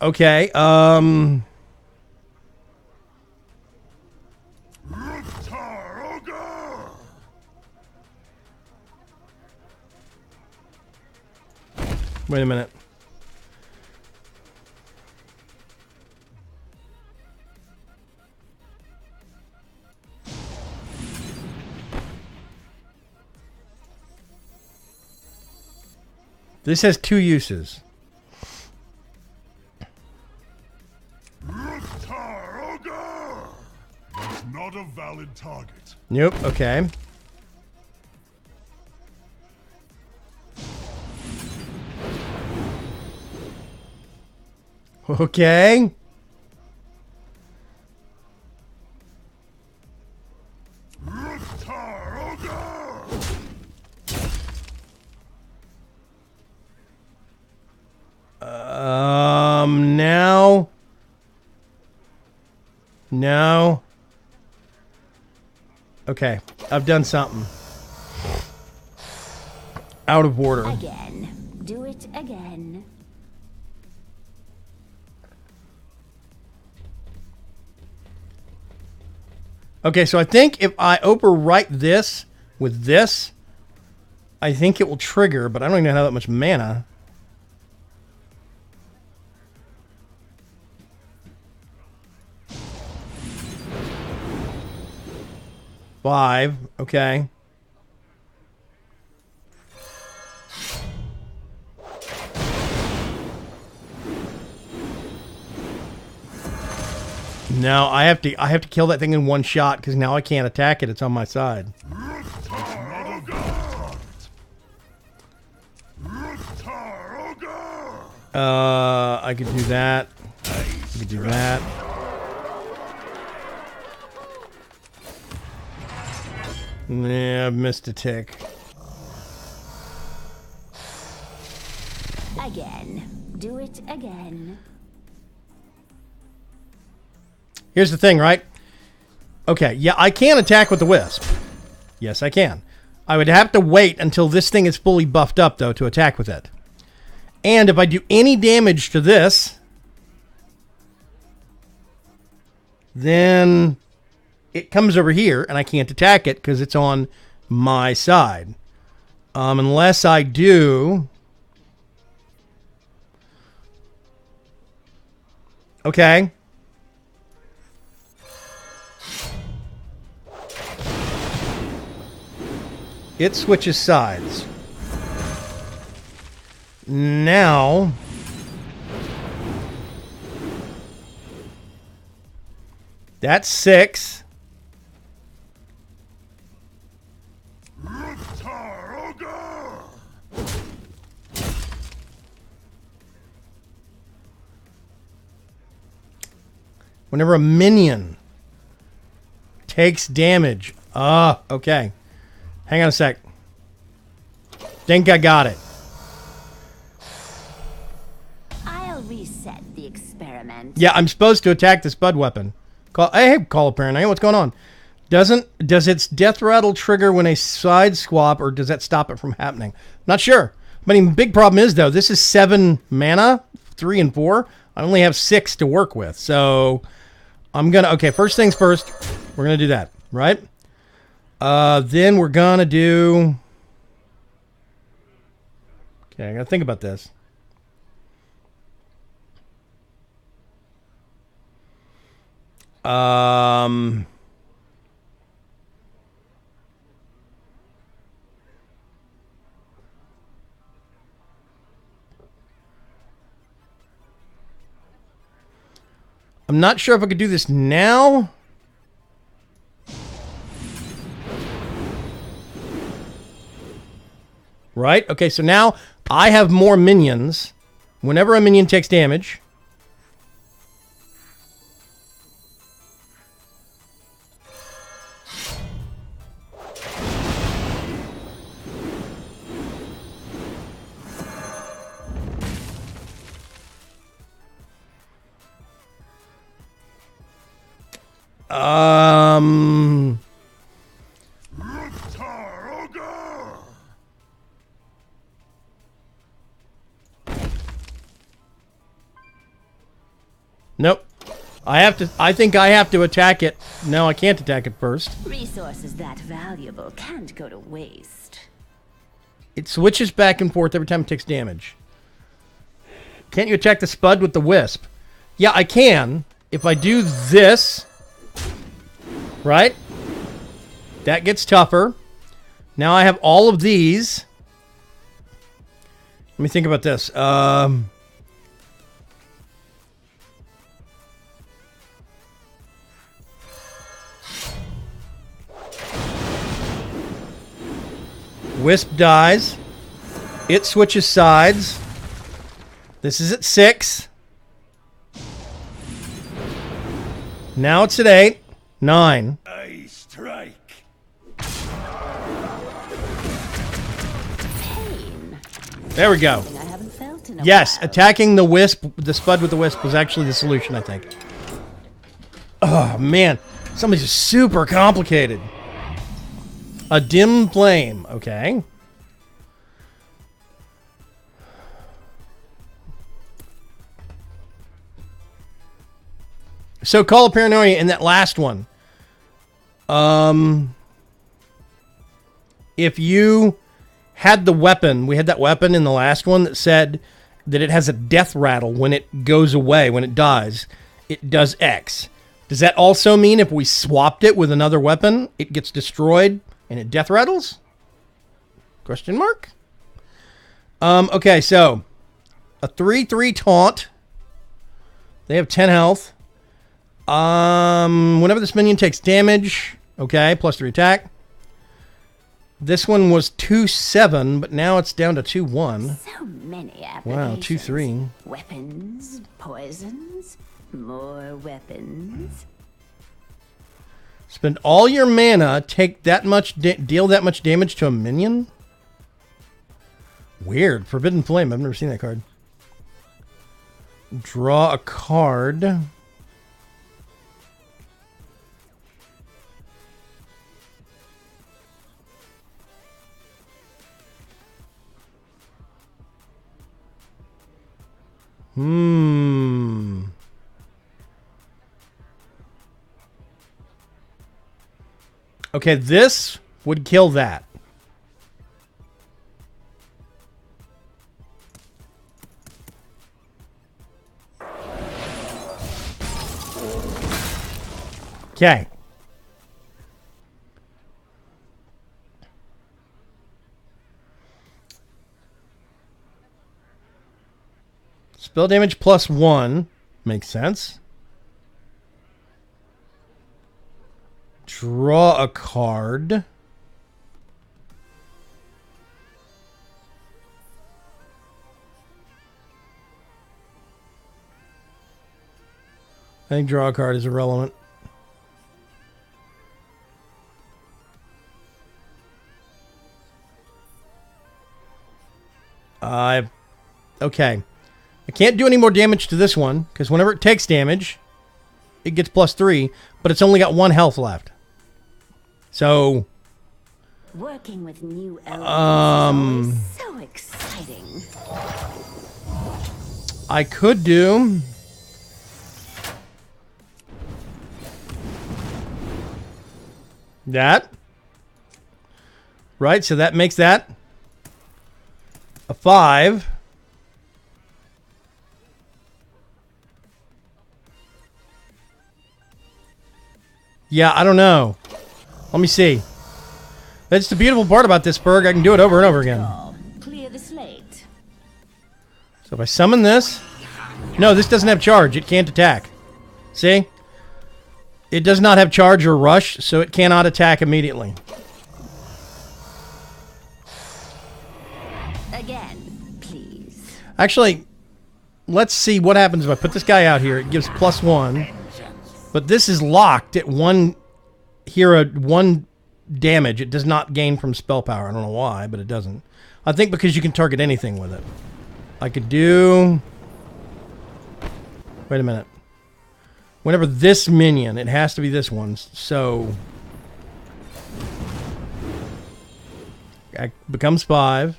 Okay, wait a minute. This has 2 uses. That's not a valid target. Nope, okay. Okay. Now. No. Okay, I've done something. Out of order. Again. Do it again. Okay, so I think if I overwrite this with this, I think it will trigger, but I don't even have that much mana. Five, okay. No, I have to kill that thing in one shot because now I can't attack it. It's on my side. I could do that. I could do that. Yeah, I've missed a tick. Again. Do it again. Here's the thing, right? Okay, yeah, I can attack with the Wisp. Yes, I can. I would have to wait until this thing is fully buffed up, though, to attack with it. And if I do any damage to this, then it comes over here, and I can't attack it because it's on my side. Unless I do... Okay. It switches sides. Now... That's 6. Whenever a minion takes damage. Okay. Hang on a sec. Think I got it. I'll reset the experiment. Yeah, I'm supposed to attack this bud weapon. Hey, call a parent. Hey, what's going on? Does its death rattle trigger when a side swap, or does that stop it from happening? Not sure. But the big problem is, though, this is 7 mana, 3 and 4. I only have 6 to work with. So I'm going to... Okay, first things first. We're going to do that, right? Then we're going to do... Okay, I got to think about this. I'm not sure if I could do this now. Right? Okay, so now I have more minions. Whenever a minion takes damage... Nope. I think I have to attack it. No, I can't attack it first. Resources that valuable can't go to waste. It switches back and forth every time it takes damage. Can't you attack the Spud with the Wisp? Yeah, I can. If I do this, right? That gets tougher. Now I have all of these. Let me think about this. Wisp dies. It switches sides. This is at 6. Now it's at 8. 9. I strike. Pain. There we go. I haven't felt in a Yes, while. attacking the wisp, the spud with the wisp was actually the solution, I think. Oh, man. Somebody's just super complicated. A dim flame. Okay. So, Call of Paranoia in that last one. If you had the weapon, we had that weapon in the last one that said that it has a death rattle when it goes away, when it dies. It does X. Does that also mean if we swapped it with another weapon, it gets destroyed and it death rattles? Question mark? Okay, so a 3/3 taunt. They have 10 health. Whenever this minion takes damage, okay, +3 attack. This one was 2/7, but now it's down to 2/1. So many applications. Wow, 2/3. Weapons, poisons, more weapons. Spend all your mana, take that much, deal that much damage to a minion? Weird. Forbidden Flame. I've never seen that card. Draw a card. Okay, this would kill that. Okay. Spell damage +1. Makes sense. Draw a card. I think draw a card is irrelevant. Okay. I can't do any more damage to this one, because whenever it takes damage, it gets +3, but it's only got 1 health left. So... Working with new elements is always so exciting. I could do... that. Right, so that makes that a 5. Yeah, I don't know. Let me see. That's the beautiful part about this Berg. I can do it over and over again. Clear the slate. So if I summon this... No, this doesn't have charge. It can't attack. See? It does not have charge or rush, so it cannot attack immediately. Again, please. Actually, let's see what happens if I put this guy out here. It gives +1. But this is locked at 1 damage. It does not gain from spell power. I don't know why, but it doesn't. I think because you can target anything with it. I could do... Wait a minute. Whenever this minion, it has to be this one. So... it becomes 5.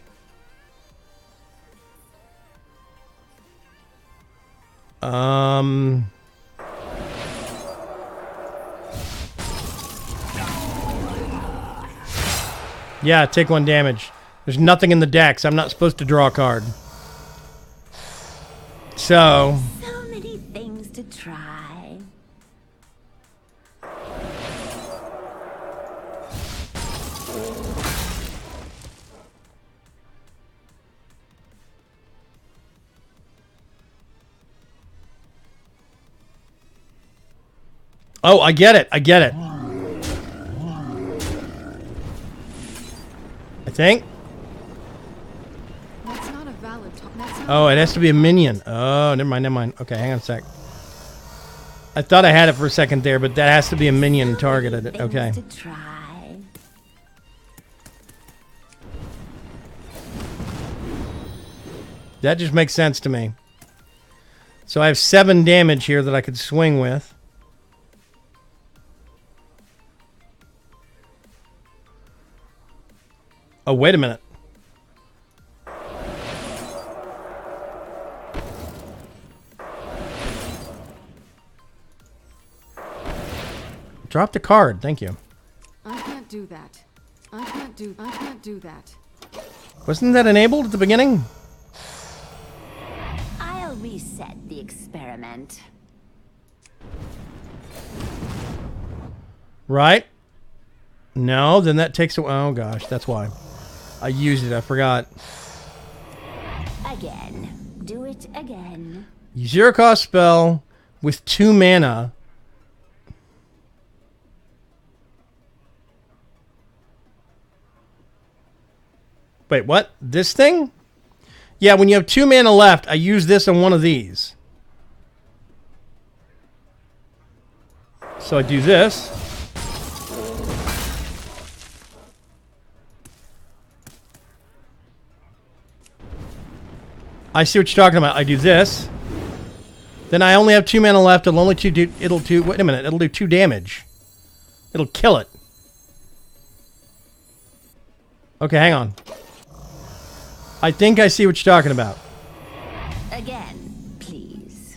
Yeah, take 1 damage. There's nothing in the deck, so I'm not supposed to draw a card. So... So many things to try. Oh, I get it. I get it. I think. That's not a valid. That's not Oh, it has to be a minion. Oh, never mind, never mind. Okay, hang on a sec. I thought I had it for a second there, but that has to be a minion targeted. Okay. To try. That just makes sense to me. So I have 7 damage here that I could swing with. Oh, wait a minute. Drop the card. Thank you. I can't do that. I can't do that. Wasn't that enabled at the beginning? I'll reset the experiment. Right? No, then that takes away. Oh gosh, that's why. I used it. I forgot. Again. Do it again. Zero cost spell with 2 mana. Wait, what? This thing? Yeah, when you have 2 mana left, I use this on one of these. So I do this. I see what you're talking about. I do this. Then I only have 2 mana left. It'll only do. Wait a minute. It'll do 2 damage. It'll kill it. Okay, hang on. I think I see what you're talking about. Again, please.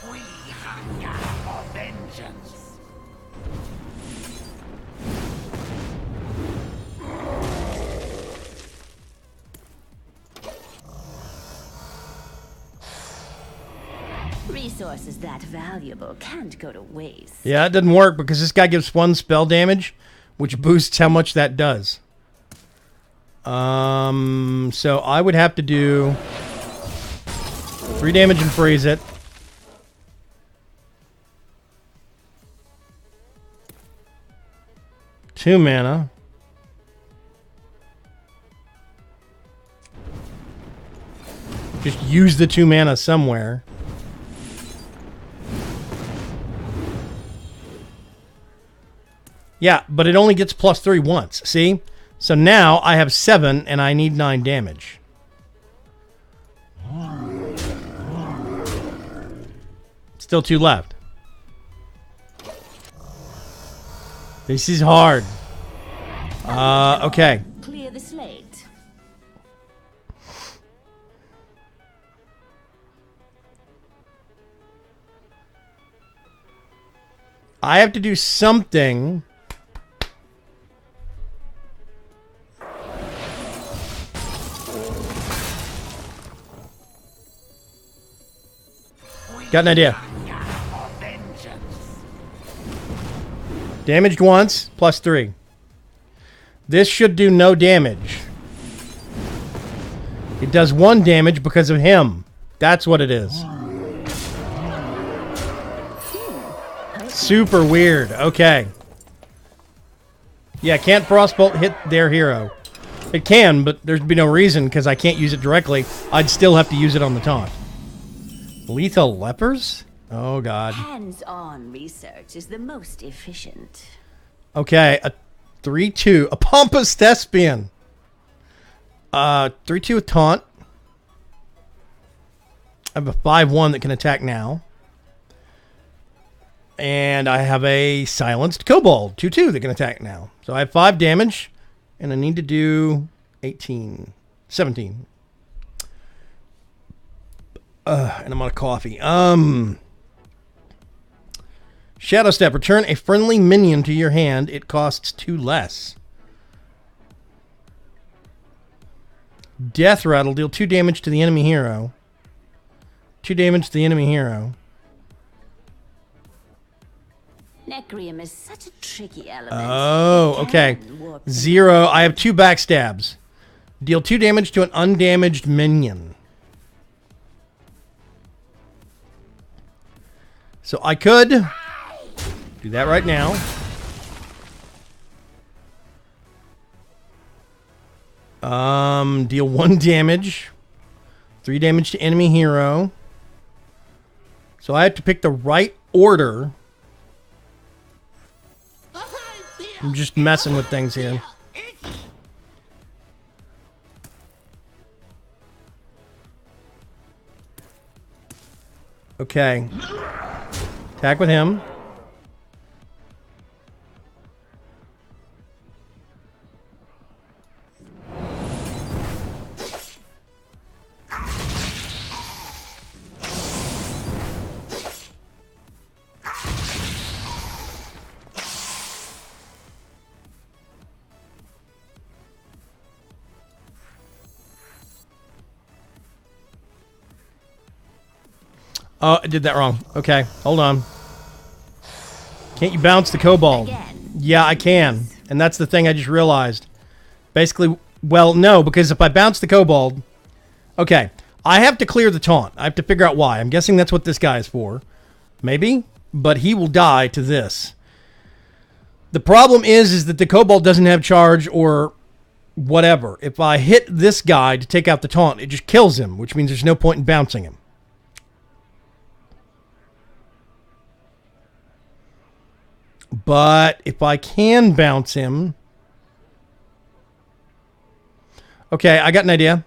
We hunger for vengeance. Resources that valuable can't go to waste. Yeah, it doesn't work because this guy gives 1 spell damage, which boosts how much that does. So I would have to do 3 damage and freeze it. Two mana. Just use the 2 mana somewhere. Yeah, but it only gets +3 once. See? So now I have 7 and I need 9 damage. Still 2 left. This is hard. Okay. Clear the slate. I have to do something. Got an idea. Damaged once, +3. This should do no damage. It does 1 damage because of him. That's what it is. Super weird. Okay. Yeah, can't Frostbolt hit their hero? It can, but there'd be no reason because I can't use it directly. I'd still have to use it on the taunt. Lethal lepers? Oh, God. Hands-on research is the most efficient. Okay, a 3/2. A Pompous Thespian. 3/2 with taunt. I have a 5/1 that can attack now. And I have a Silenced Kobold, 2/2 that can attack now. So I have 5 damage, and I need to do 17. And I'm on a coffee. Shadow Step. Return a friendly minion to your hand. It costs 2 less. Death Rattle. Deal 2 damage to the enemy hero. 2 damage to the enemy hero. Necrium is such a tricky element. Oh, It okay. can warp 0. I have 2 backstabs. Deal 2 damage to an undamaged minion. So I could do that right now. Deal 1 damage. 3 damage to enemy hero. So I have to pick the right order. I'm just messing with things here. Okay. Attack with him. Oh, I did that wrong. Okay, hold on. Can't you bounce the kobold? Again. Yeah, I can. And that's the thing I just realized. Basically, well, no, because if I bounce the kobold... Okay, I have to clear the taunt. I have to figure out why. I'm guessing that's what this guy is for. Maybe? But he will die to this. The problem is that the kobold doesn't have charge or whatever. If I hit this guy to take out the taunt, it just kills him, which means there's no point in bouncing him. But if I can bounce him... Okay, I got an idea.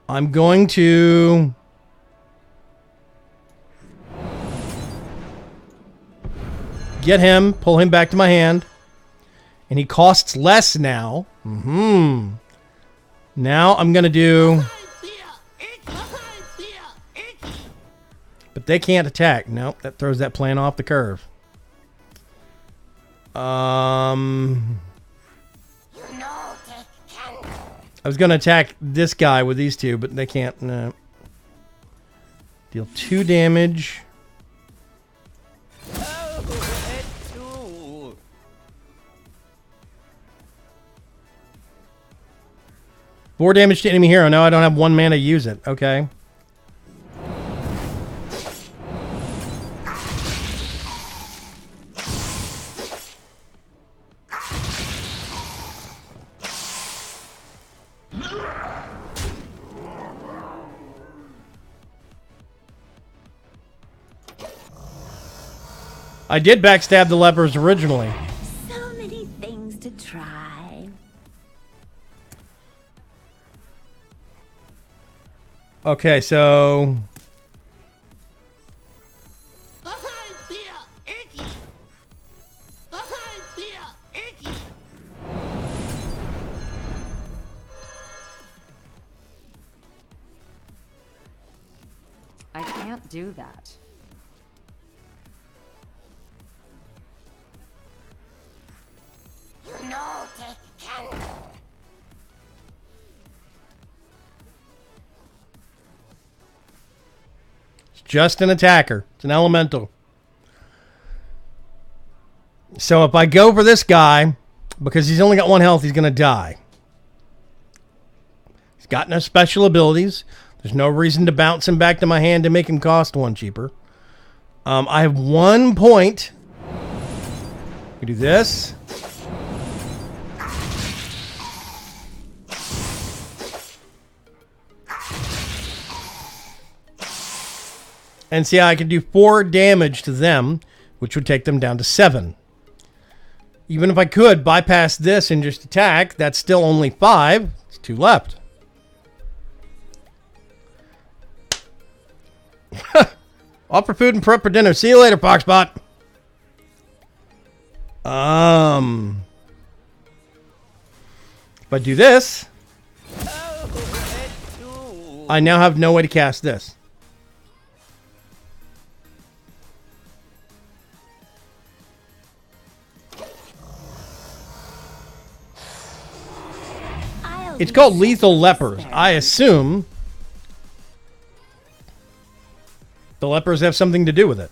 I'm going to... get him, pull him back to my hand. And he costs less now. Now I'm going to do... But they can't attack. Nope, that throws that plan off the curve. I was going to attack this guy with these two, but they can't. No. Deal 2 damage. Four damage to enemy hero. No, I don't have 1 mana to use it. Okay. I did backstab the lepers originally. So many things to try. Okay, so... I can't do that. It's just an attacker. It's an elemental. So if I go for this guy, because he's only got 1 health, he's going to die. He's got no special abilities. There's no reason to bounce him back to my hand to make him cost 1 cheaper. I have 1 point. We do this. And see, I can do 4 damage to them, which would take them down to 7. Even if I could bypass this and just attack, that's still only 5. It's 2 left. Offer food and prep for dinner. See you later, Foxbot. If I do this, I now have no way to cast this. It's called Lethal Lepers. I assume the lepers have something to do with it.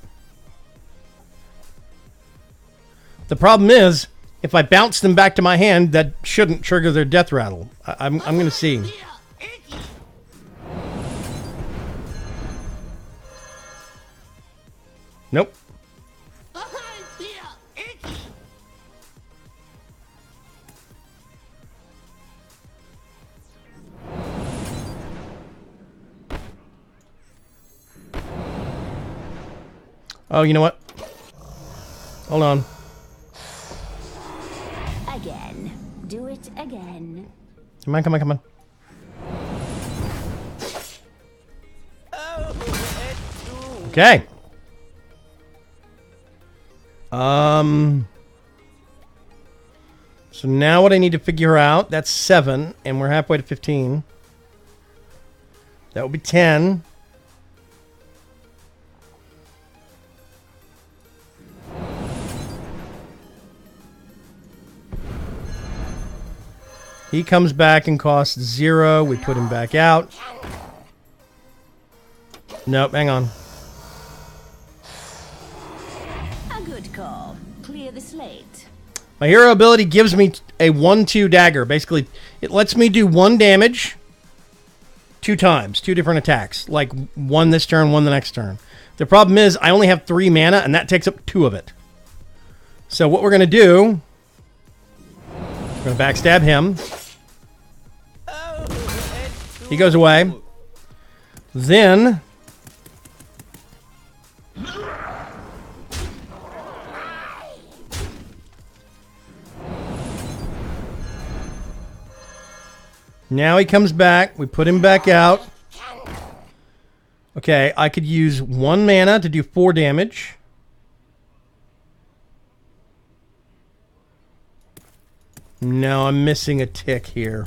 The problem is, if I bounce them back to my hand, that shouldn't trigger their death rattle. I'm going to see. Nope. Oh, you know what? Hold on. Again. Do it again. Come on, come on, come on. Okay. So now what I need to figure out, that's 7, and we're halfway to 15. That would be 10. He comes back and costs 0. We put him back out. Nope, hang on. A good call. Clear the slate. My hero ability gives me a 1-2 dagger. Basically, it lets me do 1 damage 2 times, 2 different attacks. Like 1 this turn, 1 the next turn. The problem is I only have 3 mana, and that takes up 2 of it. So what we're going to do, we're going to backstab him. He goes away. Then now he comes back. We put him back out. Okay, I could use 1 mana to do 4 damage. No, I'm missing a tick here.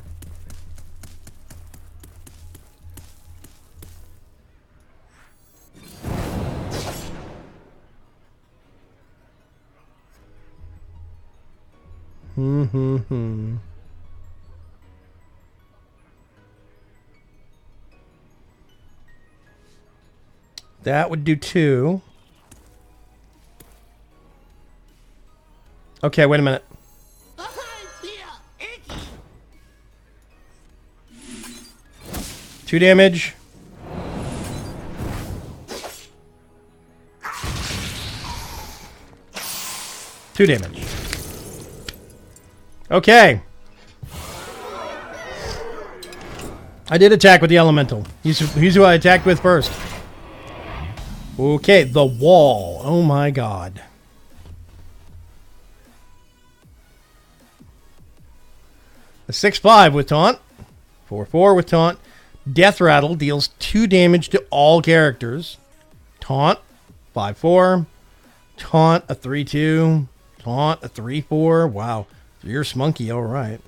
That would do 2. Okay, wait a minute. 2 damage. Two damage. Okay. I did attack with the elemental. He's who I attacked with first. Okay, the wall. Oh my god. A 6/5 with taunt. 4/4 with taunt. Death Rattle deals 2 damage to all characters. Taunt. 5/4. Taunt. A 3/2. Taunt. A 3/4. Wow. You're spunky, alright.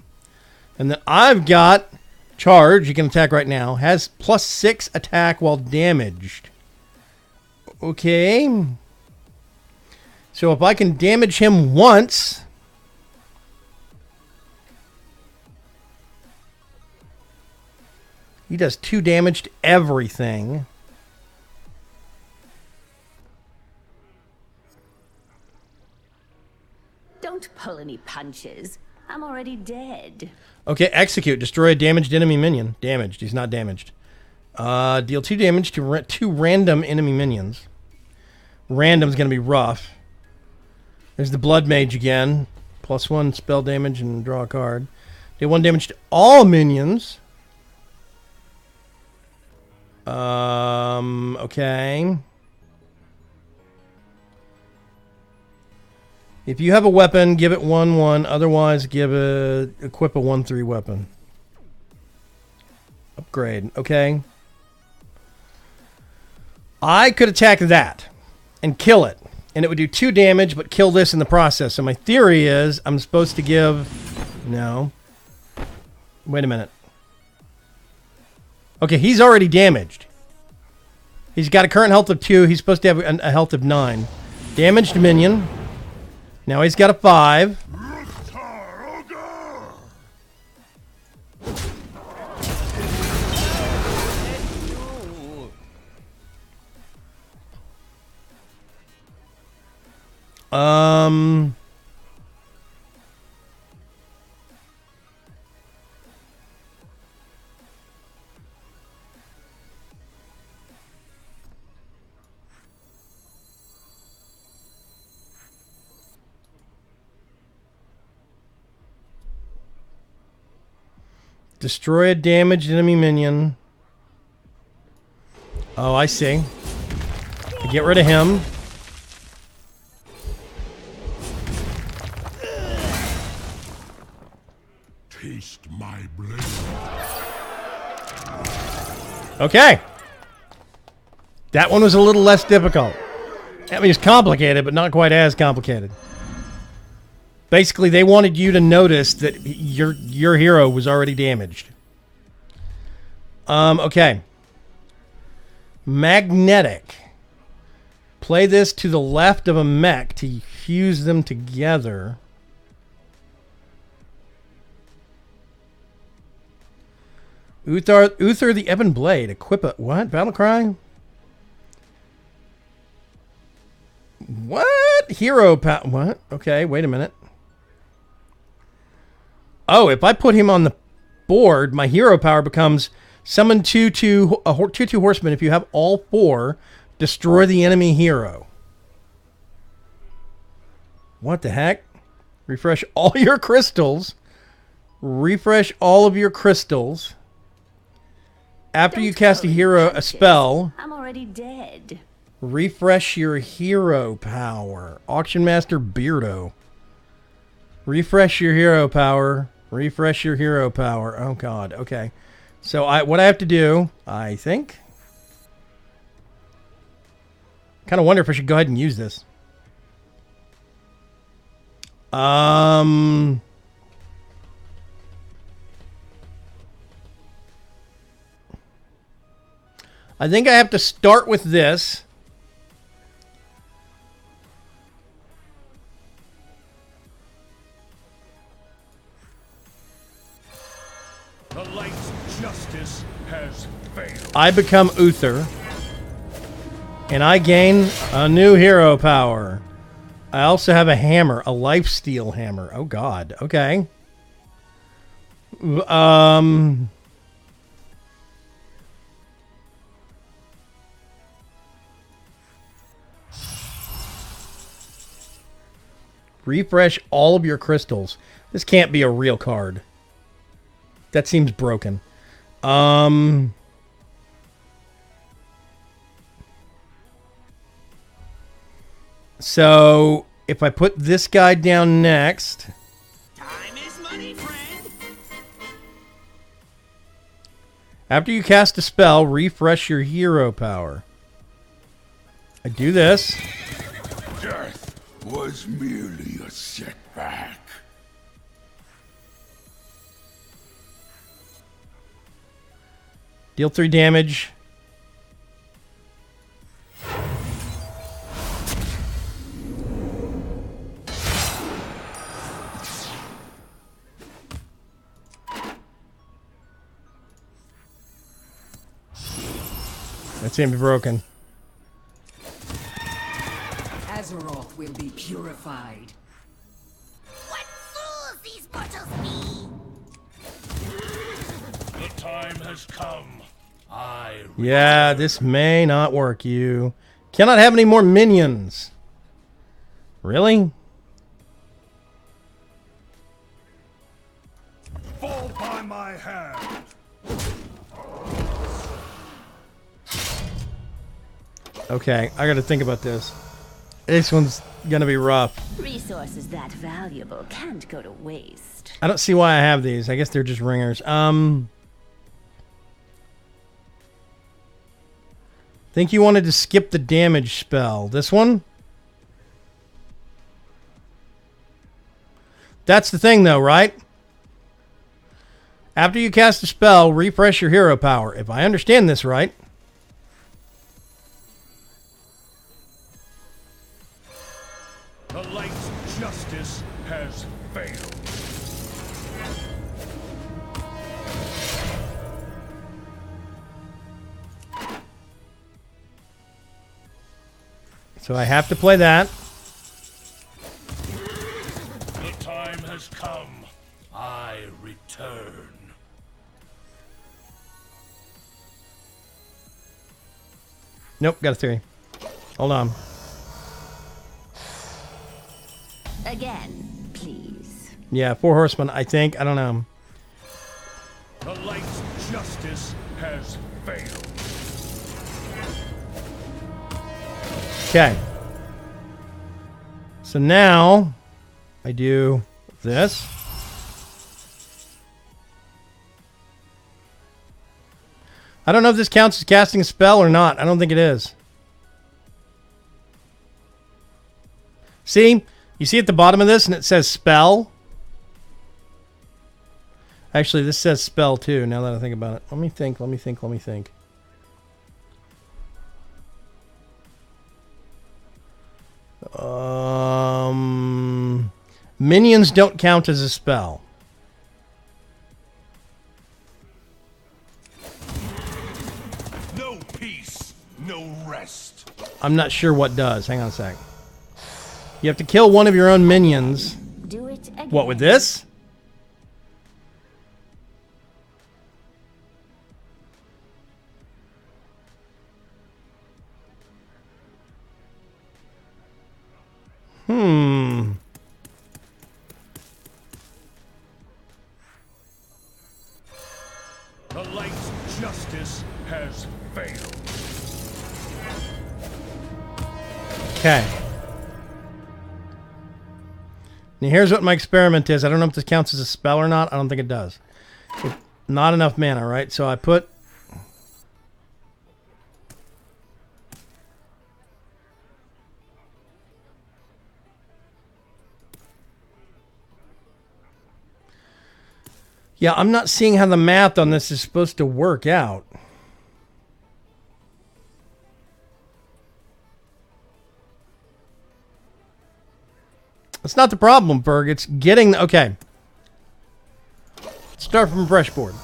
And then I've got Charge. You can attack right now. Has +6 attack while damaged. Okay. So if I can damage him once, he does 2 damage to everything. Don't pull any punches. I'm already dead. Okay, execute. Destroy a damaged enemy minion. Damaged. He's not damaged. Deal 2 damage to 2 random enemy minions. Random's going to be rough. There's the Blood Mage again. +1 spell damage and draw a card. Deal 1 damage to all minions. Okay. If you have a weapon, give it 1/1. Otherwise, equip a 1/3 weapon. Upgrade. Okay. I could attack that and kill it, and it would do 2 damage, but kill this in the process. So my theory is I'm supposed to give. No. Wait a minute. Okay, he's already damaged. He's got a current health of 2. He's supposed to have a health of 9. Damaged minion. Now he's got a 5. Destroy a damaged enemy minion. Oh, I see. I get rid of him. Test my blade. Okay. That one was a little less difficult. I mean, it's complicated, but not quite as complicated. Basically, they wanted you to notice that your hero was already damaged. Okay. Magnetic. Play this to the left of a mech to fuse them together. Uther the Ebon Blade. Equip a... What? Battle cry? What? Hero power... What? Okay, wait a minute. Oh, if I put him on the board, my hero power becomes... Summon 2/2 horsemen. If you have all 4, destroy the enemy hero. What the heck? Refresh all your crystals. Refresh all of your crystals. After you cast a spell, I'm already dead. refresh your hero power. Auction Master Beardo. Refresh your hero power. Refresh your hero power. Oh god. Okay. So what I have to do, I think. Kind of wonder if I should go ahead and use this. I think I have to start with this. The light's justice has failed. I become Uther. And I gain a new hero power. I also have a hammer, a lifesteal hammer. Oh god. Okay. Refresh all of your crystals. This can't be a real card. That seems broken. So if I put this guy down next, Time is money, friend. after you cast a spell, refresh your hero power. I do this. Death was merely a setback. Deal 3 damage. That seemed broken. Azeroth will be purified. What fools these mortals be! The time has come. Yeah, this may not work. You cannot have any more minions. Really? Fall by my hand. Okay, I gotta think about this. This one's gonna be rough. Resources that valuable can't go to waste. I don't see why I have these. I guess they're just ringers. Think you wanted to skip the damage spell. This one? That's the thing though, right? After you cast a spell, refresh your hero power. If I understand this right. The light's justice has failed. So I have to play that. The time has come. I return. Nope, got a 3. Hold on. Again, please. Yeah, 4 horsemen, I think. I don't know. The light's justice has failed. Okay. So now I do this. I don't know if this counts as casting a spell or not. I don't think it is. See? You see at the bottom of this and it says spell? Actually, this says spell too, now that I think about it. Let me think. Minions don't count as a spell. No peace, no rest. I'm not sure what does. Hang on a sec. You have to kill one of your own minions. Do it again. What, with this? The light's justice has failed. Okay. Now here's what my experiment is. I don't know if this counts as a spell or not. I don't think it does. Not enough mana, right? So I put... Yeah, I'm not seeing how the math on this is supposed to work out. That's not the problem, Berg. It's getting... Okay. Start from a fresh board.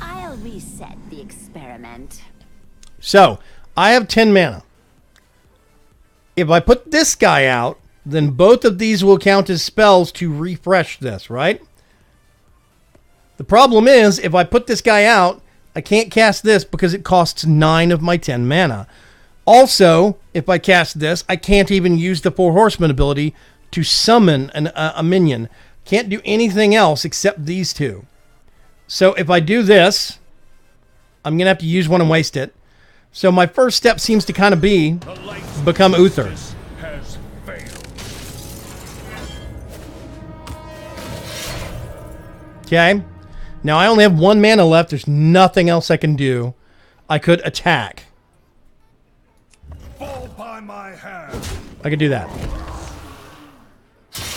I'll reset the experiment. So, I have 10 mana. If I put this guy out, then both of these will count as spells to refresh this, right? The problem is, if I put this guy out, I can't cast this because it costs 9 of my 10 mana. Also, if I cast this, I can't even use the Four Horsemen ability to summon a minion. Can't do anything else except these two. So if I do this, I'm going to have to use one and waste it. So my first step seems to kind of be become Uther. Has failed. Okay. Now I only have 1 mana left. There's nothing else I can do. I could attack. Fall by my hand. I could do that.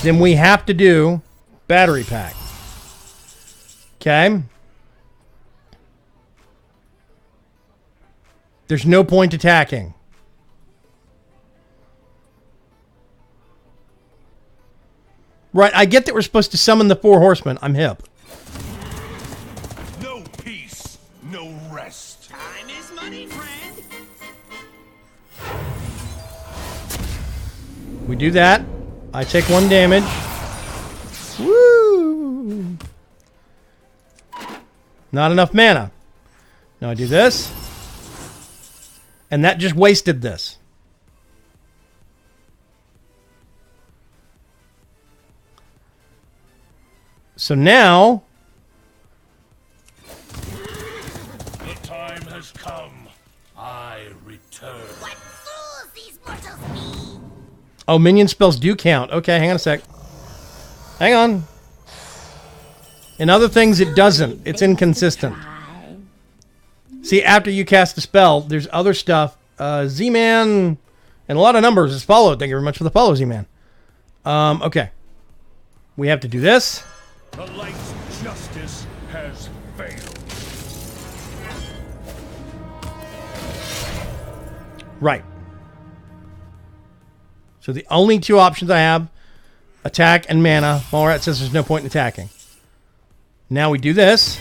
Then we have to do battery pack. Okay. There's no point attacking. Right, I get that we're supposed to summon the Four Horsemen. I'm hip. No peace, no rest. Time is money, friend. We do that. I take 1 damage. Woo! Not enough mana. Now I do this. And that just wasted this. So now... The time has come. I return. What fools these mortals be! Oh, minion spells do count. Okay, hang on a sec. Hang on. In other things, it doesn't. It's inconsistent. See, after you cast a spell, there's other stuff. Z-Man and a lot of numbers is followed. Thank you very much for the follow, Z-Man. Okay. We have to do this. The light's justice has failed. Right. So the only 2 options I have, attack and mana. Mallrat says there's no point in attacking. Now we do this.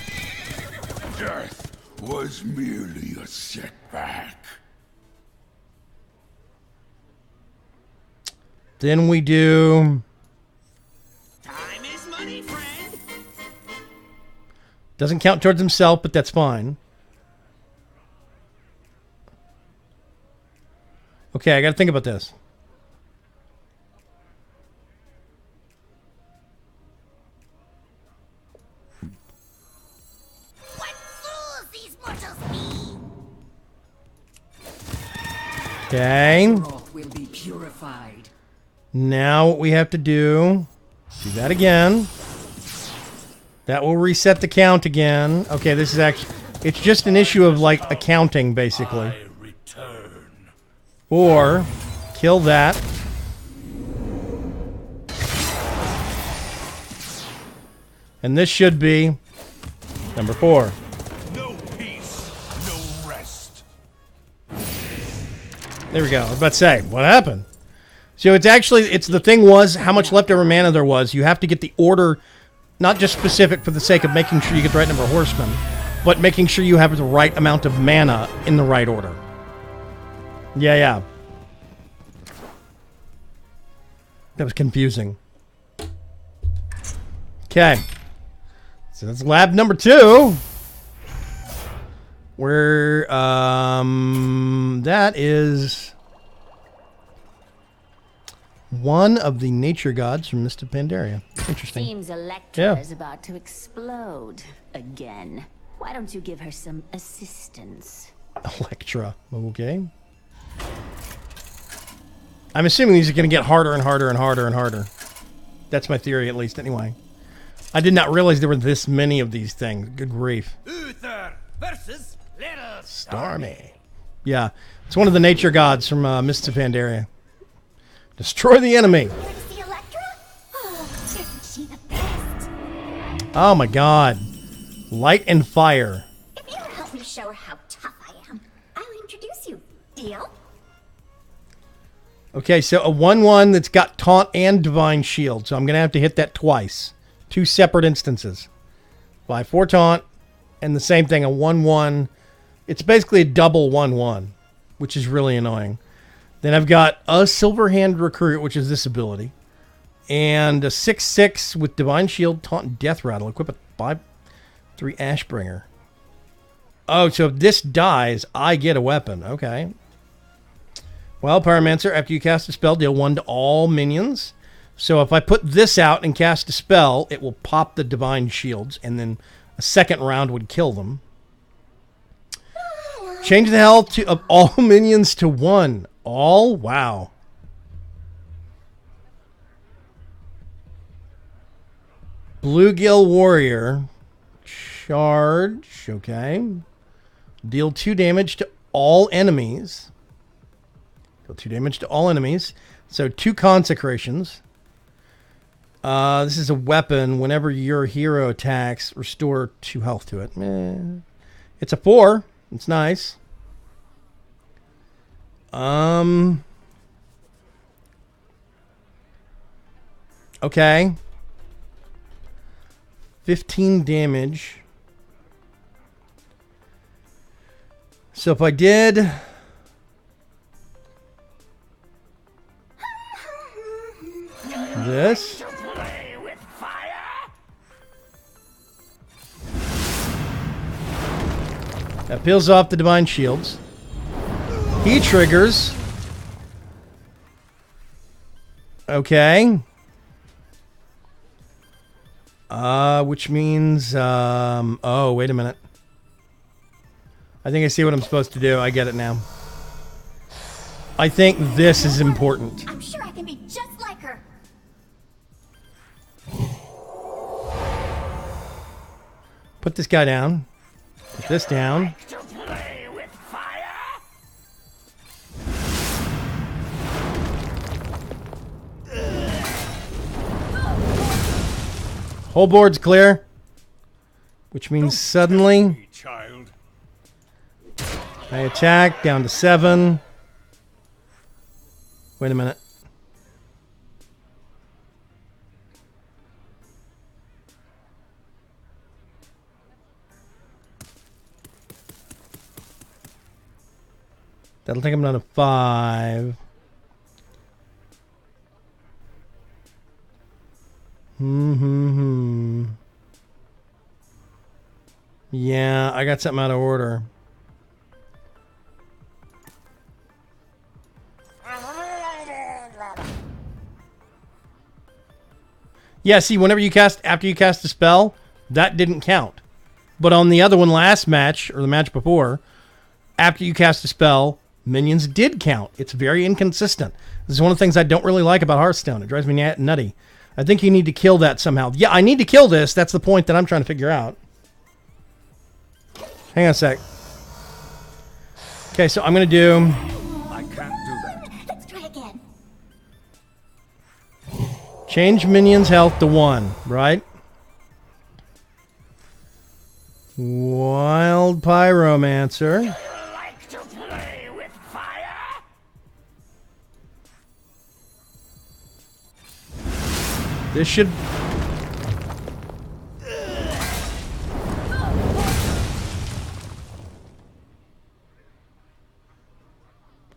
Death was merely a setback. Then we do... Time is money, friend. Doesn't count towards himself, but that's fine. Okay, I gotta think about this. What fools these mortals be! Okay. Azeroth will be purified. Now what we have to do that again. That will reset the count again. Okay, this is actually... It's just an issue of, like, accounting, basically. Or, kill that. And this should be number 4. No peace, no rest. There we go. I was about to say, what happened? So it's actually, the thing was how much leftover mana there was. You have to get the order, not just specific for the sake of making sure you get the right number of horsemen, but making sure you have the right amount of mana in the right order. Yeah. That was confusing. Okay. So that's lab number 2. Where, that is one of the nature gods from Mist of Pandaria. Interesting. Seems Electra is about to explode again. Why don't you give her some assistance? Electra. Okay. I'm assuming these are going to get harder and harder and harder and harder. That's my theory, at least, anyway. I did not realize there were this many of these things. Good grief. Uther versus Little Stormy. Yeah. It's one of the nature gods from Mists of Pandaria. Destroy the enemy. Here to see Electra? Oh, isn't she the best? Oh my god. Light and fire. If you help me show her how tough I am, I'll introduce you. Deal? Okay, so a 1/1 that's got taunt and divine shield. So I'm going to have to hit that twice. 2 separate instances. 5/4 taunt, and the same thing, a 1/1. It's basically a double 1/1, which is really annoying. Then I've got a Silverhand Recruit, which is this ability, and a 6/6 with divine shield, taunt, and death rattle. Equip a 5/3 Ashbringer. Oh, so if this dies, I get a weapon. Okay. Well, Pyromancer, after you cast a spell, deal 1 to all minions. So if I put this out and cast a spell, it will pop the divine shields, and then a second round would kill them. Change the health of all minions to 1. All? Wow. Bluegill Warrior. Charge. Okay. Deal 2 damage to all enemies. Deal 2 damage to all enemies. So 2 consecrations. This is a weapon. Whenever your hero attacks, restore 2 health to it. It's a 4. It's nice. Okay. 15 damage. So if I did... this... that peels off the divine shields. He triggers. Okay. Which means, oh, wait a minute. I think I see what I'm supposed to do. I get it now. I think this is important. I'm sure I can be just like her. Put this guy down. Put this down. Whole board's clear, which means suddenly I attack down to 7. Wait a minute. That'll take him down to 5. Yeah, I got something out of order. Yeah, see, whenever you cast, after you cast a spell, that didn't count. But on the other one last match, or the match before, after you cast a spell, minions did count. It's very inconsistent. This is one of the things I don't really like about Hearthstone. It drives me nutty. I think you need to kill that somehow. Yeah, I need to kill this. That's the point that I'm trying to figure out. Hang on a sec. Okay, so I'm going to do... I can't do that. Let's try again. Change minions' health to 1, right? Wild Pyromancer. Like to play with fire? This should...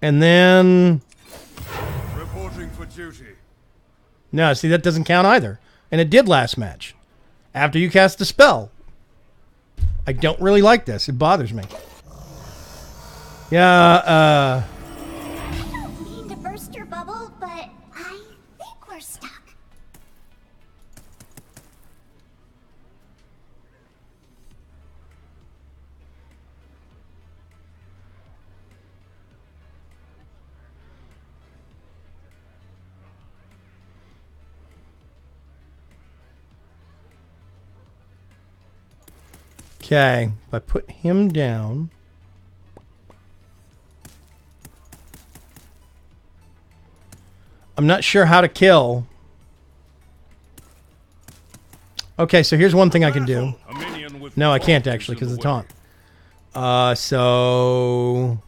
And then... Reporting for duty. No, see, that doesn't count either. And it did last match. After you cast the spell. I don't really like this. It bothers me. Yeah, I don't mean to burst your bubble, but I think we're stuck. okay. If I put him down... I'm not sure how to kill. Okay, so here's one thing I can do. A minion with No, I can't thorns actually is in because of the way. taunt. So...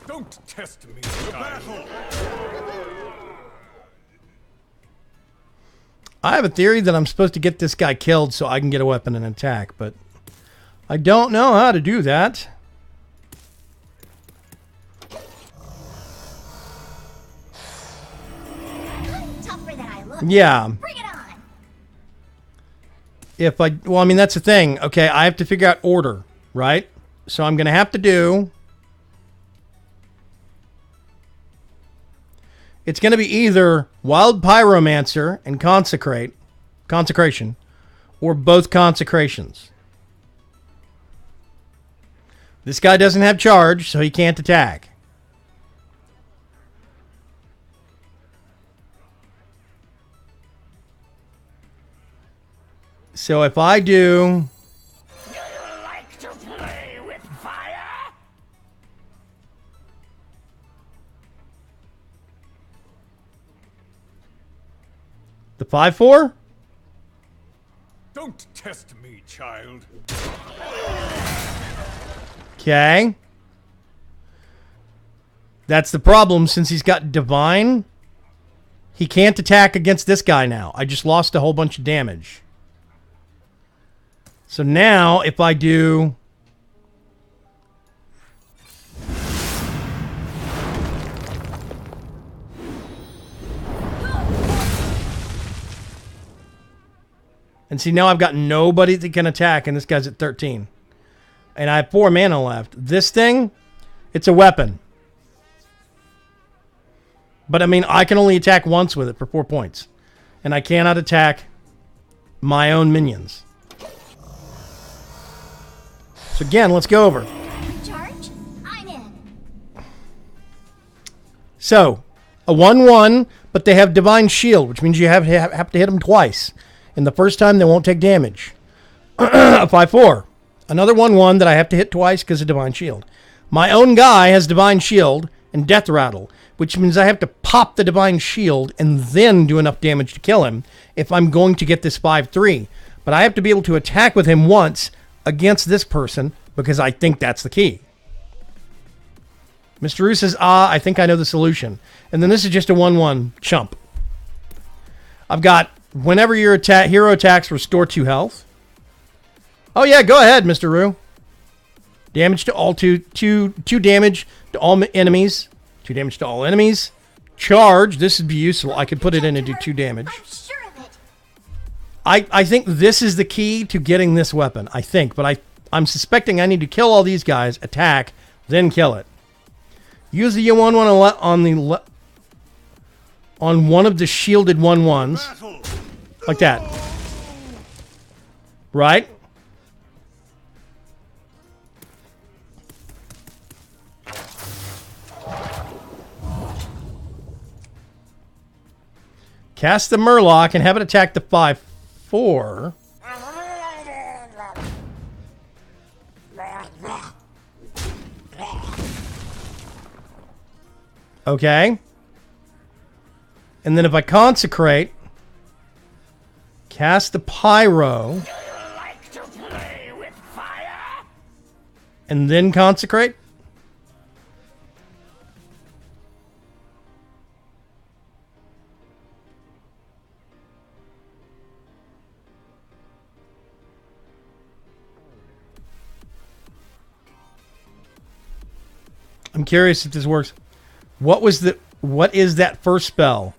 Don't test me, child. I have a theory that I'm supposed to get this guy killed so I can get a weapon and attack, but I don't know how to do that. Tougher than I look. Yeah. Bring it on. If I... Well, I mean, that's the thing. Okay, I have to figure out order, right? So I'm going to have to do... It's going to be either Wild Pyromancer and Consecration, or both Consecrations. This guy doesn't have charge, so he can't attack. So if I do... Like to play with fire? The 5-4? Don't test me, child. Okay. That's the problem. Since he's got Divine, he can't attack against this guy now. I just lost a whole bunch of damage. So now, if I do... And see, now I've got nobody that can attack, and this guy's at 13. And I have 4 mana left. This thing, it's a weapon. But, I mean, I can only attack once with it for 4 points. And I cannot attack my own minions. So, again, let's go over. Charge? I'm in. So, a 1-1, but they have Divine Shield, which means you have to hit them twice. And the first time, they won't take damage. A 5-4. Another 1-1 that I have to hit twice because of Divine Shield. My own guy has Divine Shield and Death Rattle, which means I have to pop the Divine Shield and then do enough damage to kill him if I'm going to get this 5-3. But I have to be able to attack with him once against this person because I think that's the key. Mr. Roo says, I think I know the solution. And then this is just a 1-1 chump. I've got, whenever your hero attacks, restore 2 health. Oh yeah, go ahead, Mr. Roo. Damage to all two damage to all enemies. 2 damage to all enemies. Charge. This would be useful. I could put it in and do 2 damage. I'm sure of it. I think this is the key to getting this weapon. I think. But I'm suspecting I need to kill all these guys, attack, then kill it. Use the one on one of the shielded 1/1s. Like that. Right? Cast the Murloc and have it attack the 5/4. Okay. And then if I consecrate, cast the Pyro. Like to play with fire? And then consecrate. I'm curious if this works. What is that first spell?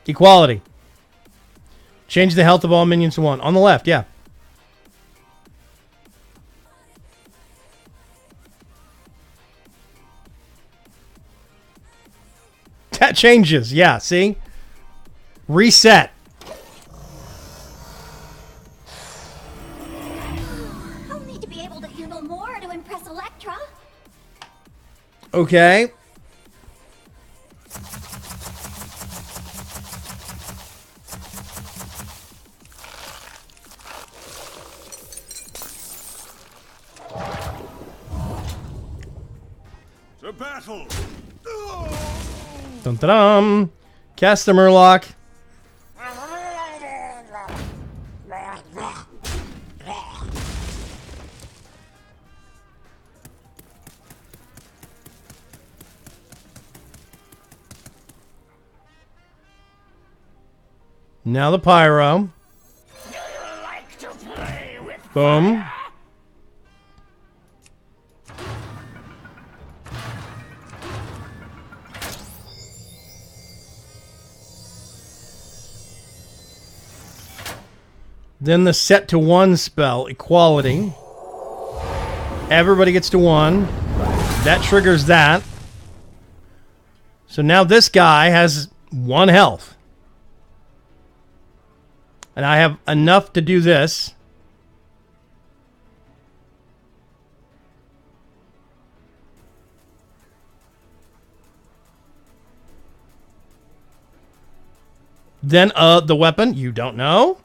Equality. Change the health of all minions to 1. On the left, yeah. That changes, yeah, see? Reset. I'll need to be able to handle more to impress Electra. Okay. To battle! Dun, dun, dun. Cast the Murloc. Now the Pyro. Like to play with Boom. Then the set to 1 spell, Equality. Everybody gets to 1. That triggers that. So now this guy has 1 health. And I have enough to do this. Then the weapon, you don't know.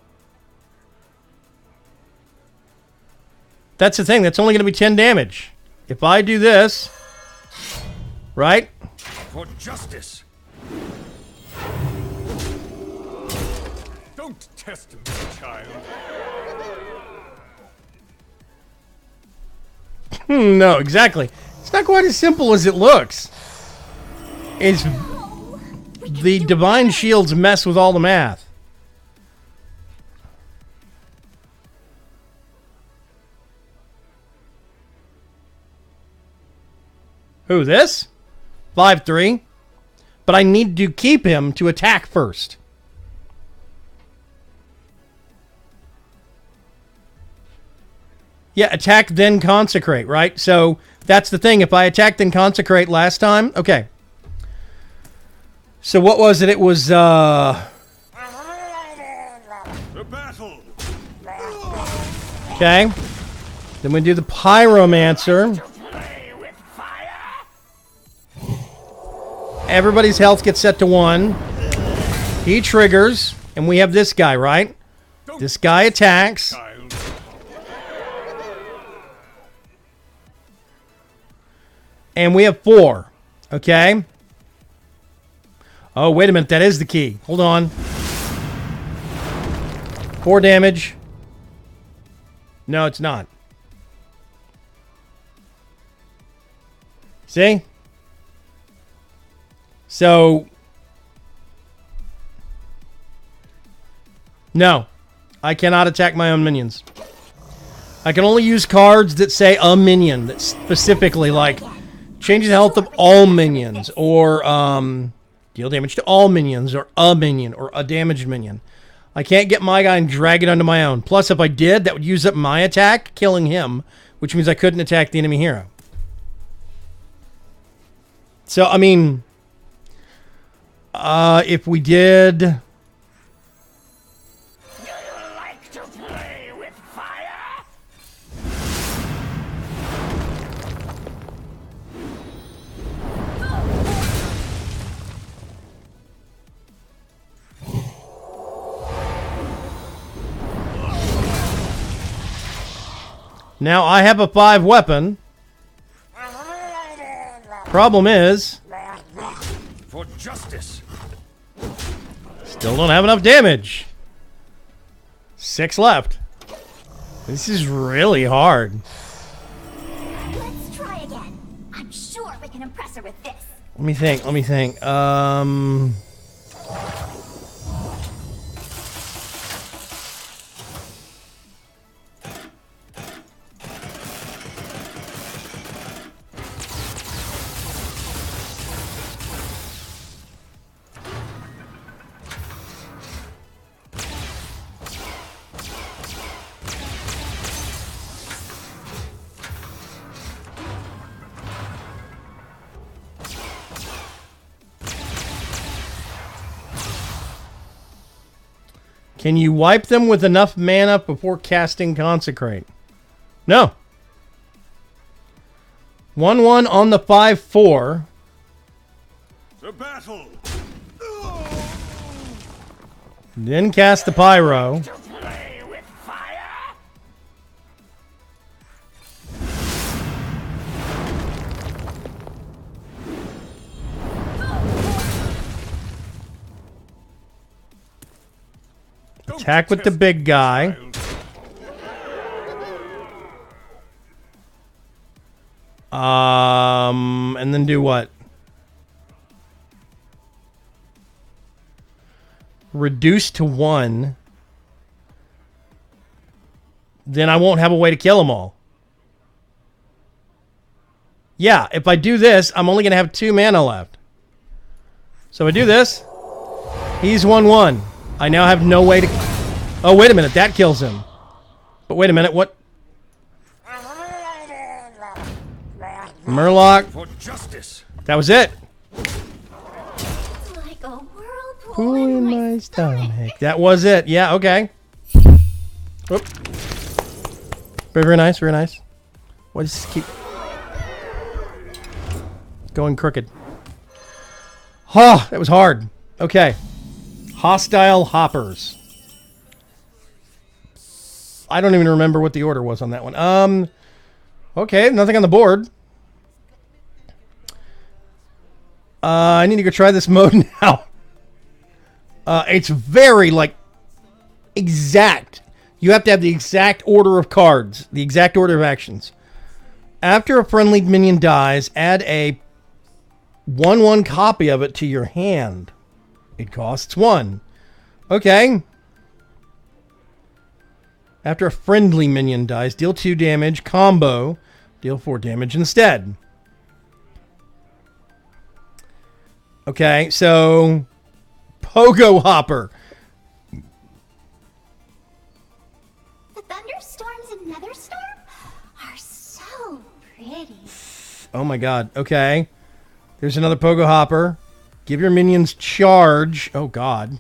That's the thing. That's only going to be 10 damage. If I do this, right? For justice! Don't test me, child. No, exactly. It's not quite as simple as it looks. It's the divine shields mess with all the math. Who, this? 5/3. But I need to keep him to attack first. Yeah, attack then consecrate, right? So that's the thing. If I attack then consecrate last time, okay. So what was it? It was To battle! okay. Then we do the Pyromancer. Everybody's health gets set to 1. He triggers, and we have this guy, right? This guy attacks. Child. And we have 4. Okay. Oh, wait a minute. That is the key. Hold on. 4 damage. No, it's not. See? So, no. I cannot attack my own minions. I can only use cards that say a minion, that specifically, like, changes the health of all minions, or deal damage to all minions, or a minion, or a damaged minion. I can't get my guy and drag it onto my own. Plus, if I did, that would use up my attack, killing him, which means I couldn't attack the enemy hero. So, I mean, if we did... Like to play with fire? Now, I have a 5 weapon. Problem is... For justice. Still don't have enough damage. 6 left. This is really hard. Let's try again. I'm sure we can impress her with this. Let me think. Can you wipe them with enough mana before casting Consecrate? No. 1/1 on the 5/4. The battle. Then cast the Pyro. To play with fire? Attack with the big guy. And then do what? Reduce to 1. Then I won't have a way to kill them all. Yeah, if I do this, I'm only going to have 2 mana left. So I do this. He's 1/1. I now have no way to... Oh, wait a minute. That kills him. But wait a minute. What? Murloc. For justice. That was it. It's like a whirlpool Pool in in my my stomach. stomach. That was it. Yeah, okay. Oop. Very, very nice. Very nice. Why does this keep... going crooked? Oh, that was hard. Okay. Hostile Hoppers. I don't even remember what the order was on that one. Okay, nothing on the board. I need to go try this mode now. It's very, like, exact. You have to have the exact order of cards, the exact order of actions. After a friendly minion dies, add a 1/1 copy of it to your hand. It costs 1. Okay. After a friendly minion dies, deal 2 damage, combo, deal 4 damage instead. Okay, so Pogo Hopper. The thunderstorms in Netherstorm are so pretty. Oh my god. Okay. There's another Pogo Hopper. Give your minions charge. Oh god.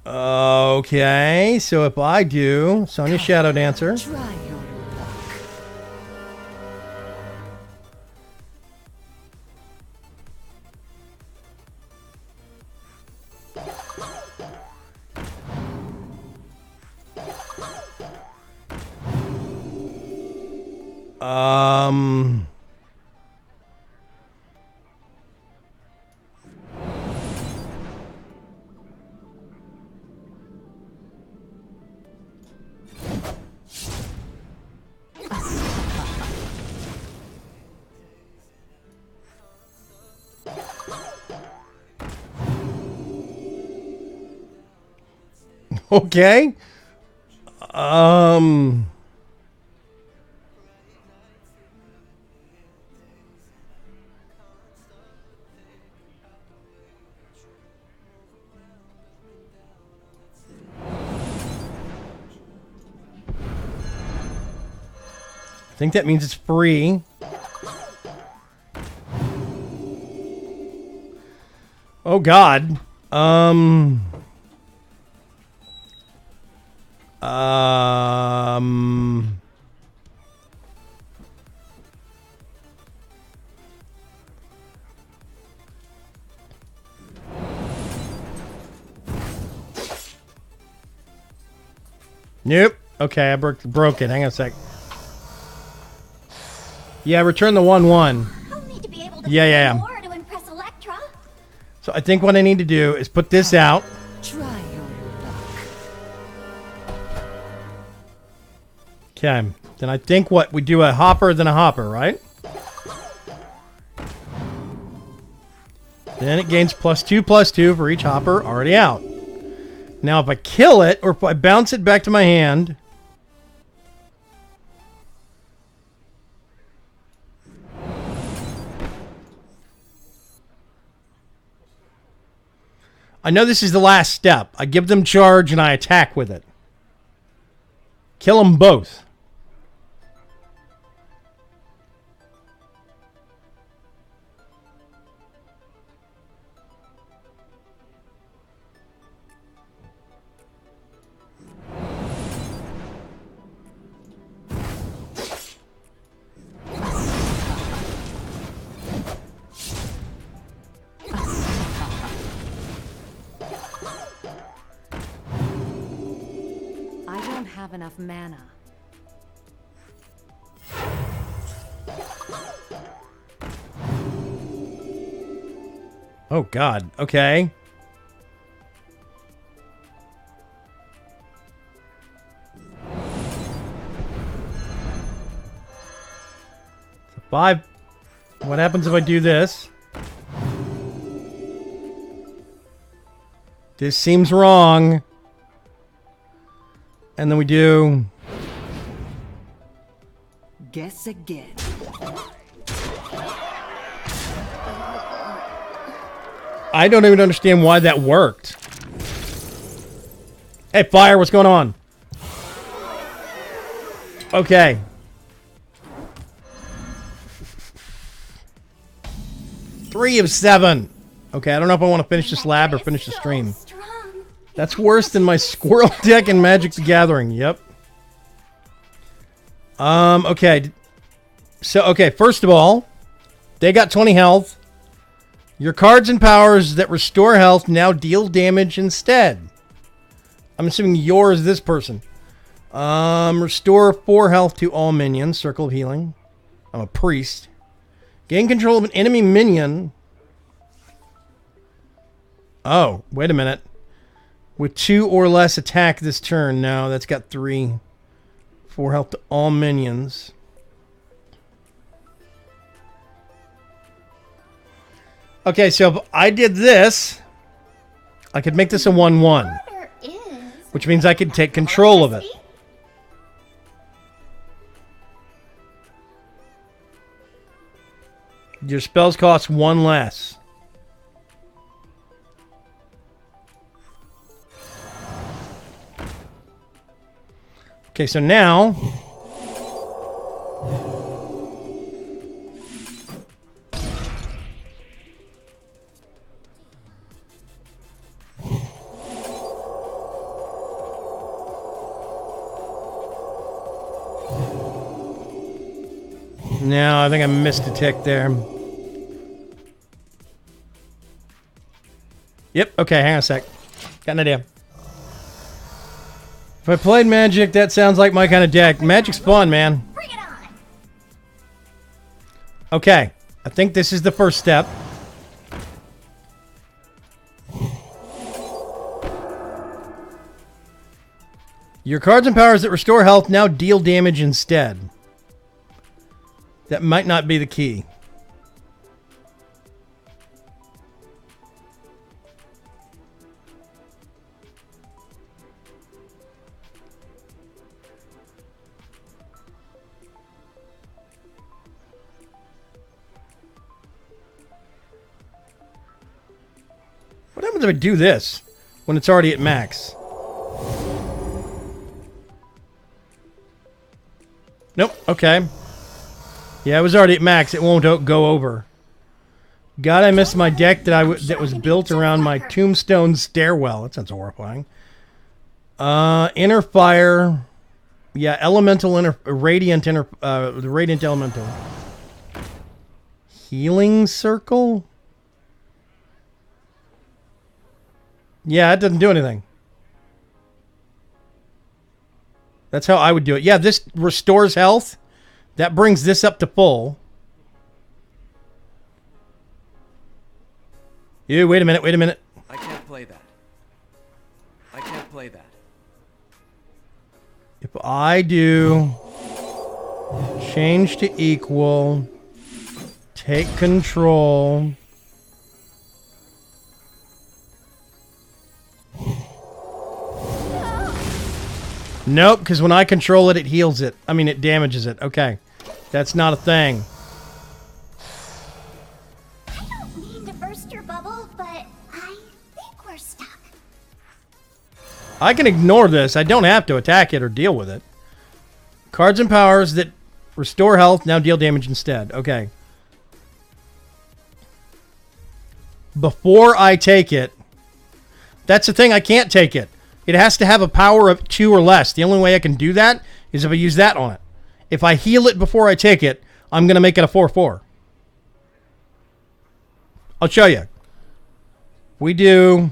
Okay, so if I do Sonya Shadow Dancer. Try your luck. Um... Okay. I think that means it's free. Oh God. Nope. Okay, I broke it. Hang on a sec. Yeah, return the 1/1. Yeah. So I think what I need to do is put this out. Try your luck. Okay. Then I think what we do a hopper, then a hopper, right? Then it gains +2/+2 for each hopper already out. Now if I kill it, or if I bounce it back to my hand... I know this is the last step. I give them charge and I attack with it. Kill them both. Have enough mana. Oh God. Okay. So 5. What happens if I do this? This seems wrong. And then we do... Guess again. I don't even understand why that worked. Hey, Fire, what's going on? Okay. Three of 7. Okay, I don't know if I want to finish this lab or finish the stream. That's worse than my squirrel deck in Magic the Gathering. Yep. Okay. So, okay, first of all, they got 20 health. Your cards and powers that restore health now deal damage instead. I'm assuming yours is this person. Restore 4 health to all minions. Circle of Healing. I'm a priest. Gain control of an enemy minion. Oh, wait a minute. With 2 or less attack this turn. No, that's got 3. 4 health to all minions. Okay, so if I did this, I could make this a 1/1. Which means I could take control of it. Your spells cost 1 less. Okay, so now... No, I think I missed a tick there. Yep, okay, hang on a sec. Got an idea. If I played Magic, that sounds like my kind of deck. Magic's fun, man. Bring it on. Okay, I think this is the first step. Your cards and powers that restore health now deal damage instead. That might not be the key. do I do this when it's already at max? Nope. Okay. Yeah, it was already at max. It won't go over. God, I missed my deck that was built around my tombstone stairwell. That sounds horrifying. Inner fire. Yeah, elemental radiant the radiant elemental. Healing circle? Yeah, it doesn't do anything. That's how I would do it. Yeah, this restores health. That brings this up to full. You, wait a minute, wait a minute. I can't play that. I can't play that. If I do change to equal, take control. Nope, because when I control it, it heals it. I mean, it damages it. Okay. That's not a thing. I don't mean to burst your bubble, but I think we're stuck. I can ignore this. I don't have to attack it or deal with it. Cards and powers that restore health now deal damage instead. Okay. Before I take it, that's the thing, I can't take it. It has to have a power of 2 or less. The only way I can do that is if I use that on it. If I heal it before I take it, I'm going to make it a 4/4. I'll show you. We do...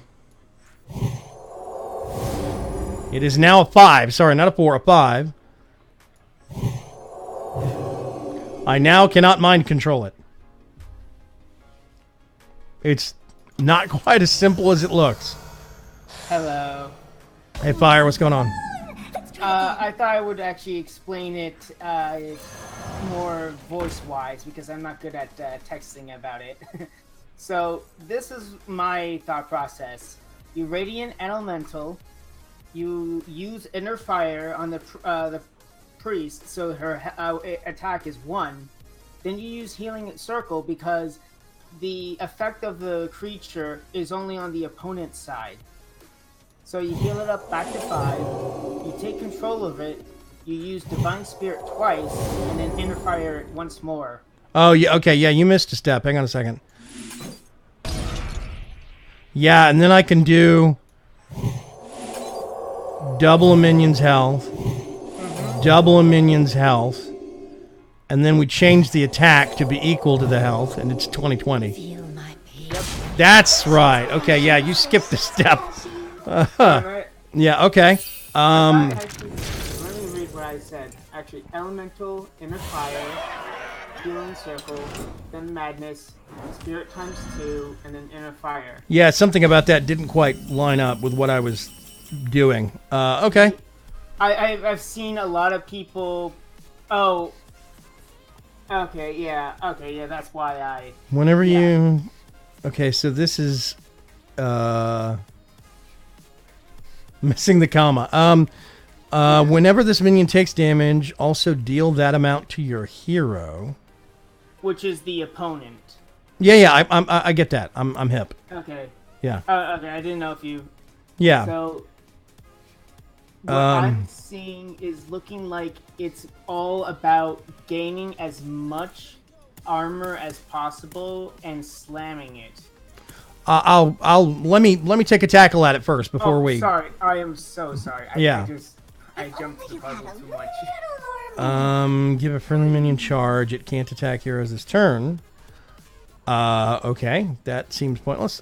It is now a 5. Sorry, not a 4, a 5. I now cannot mind control it. It's not quite as simple as it looks. Hello. Hey, Fire, what's going on? I thought I would actually explain it more voice-wise because I'm not good at texting about it. So this is my thought process. You Radiant Elemental. You use Inner Fire on the priest, so her attack is 1. Then you use Healing Circle because the effect of the creature is only on the opponent's side. So you heal it up back to 5, you take control of it, you use Divine Spirit twice, and then Inner Fire it once more. Oh, yeah, okay, yeah, you missed a step. Hang on a second. Yeah, and then I can do double a minion's health, double a minion's health, and then we change the attack to be equal to the health, and it's 2020. That's right. Okay, yeah, you skipped the step. Yeah, okay. Let me read what I said. Actually, Elemental, Inner Fire, Healing Circle, then Madness, Spirit times 2, and then Inner Fire. Yeah, something about that didn't quite line up with what I was doing. Okay. I've seen a lot of people... Oh. Okay, yeah, that's why I... Whenever you... Okay, so this is... Missing the comma. Whenever this minion takes damage, also deal that amount to your hero. Which is the opponent. Yeah, I get that. I'm hip. Okay. Yeah. Okay, I didn't know if you... Yeah. So... What I'm seeing is looking like it's all about gaining as much armor as possible and slamming it. Let me take a tackle at it first before we. Sorry, I am so sorry. I jumped the puzzle too much. Give a friendly minion charge. It can't attack heroes this turn. Okay, that seems pointless.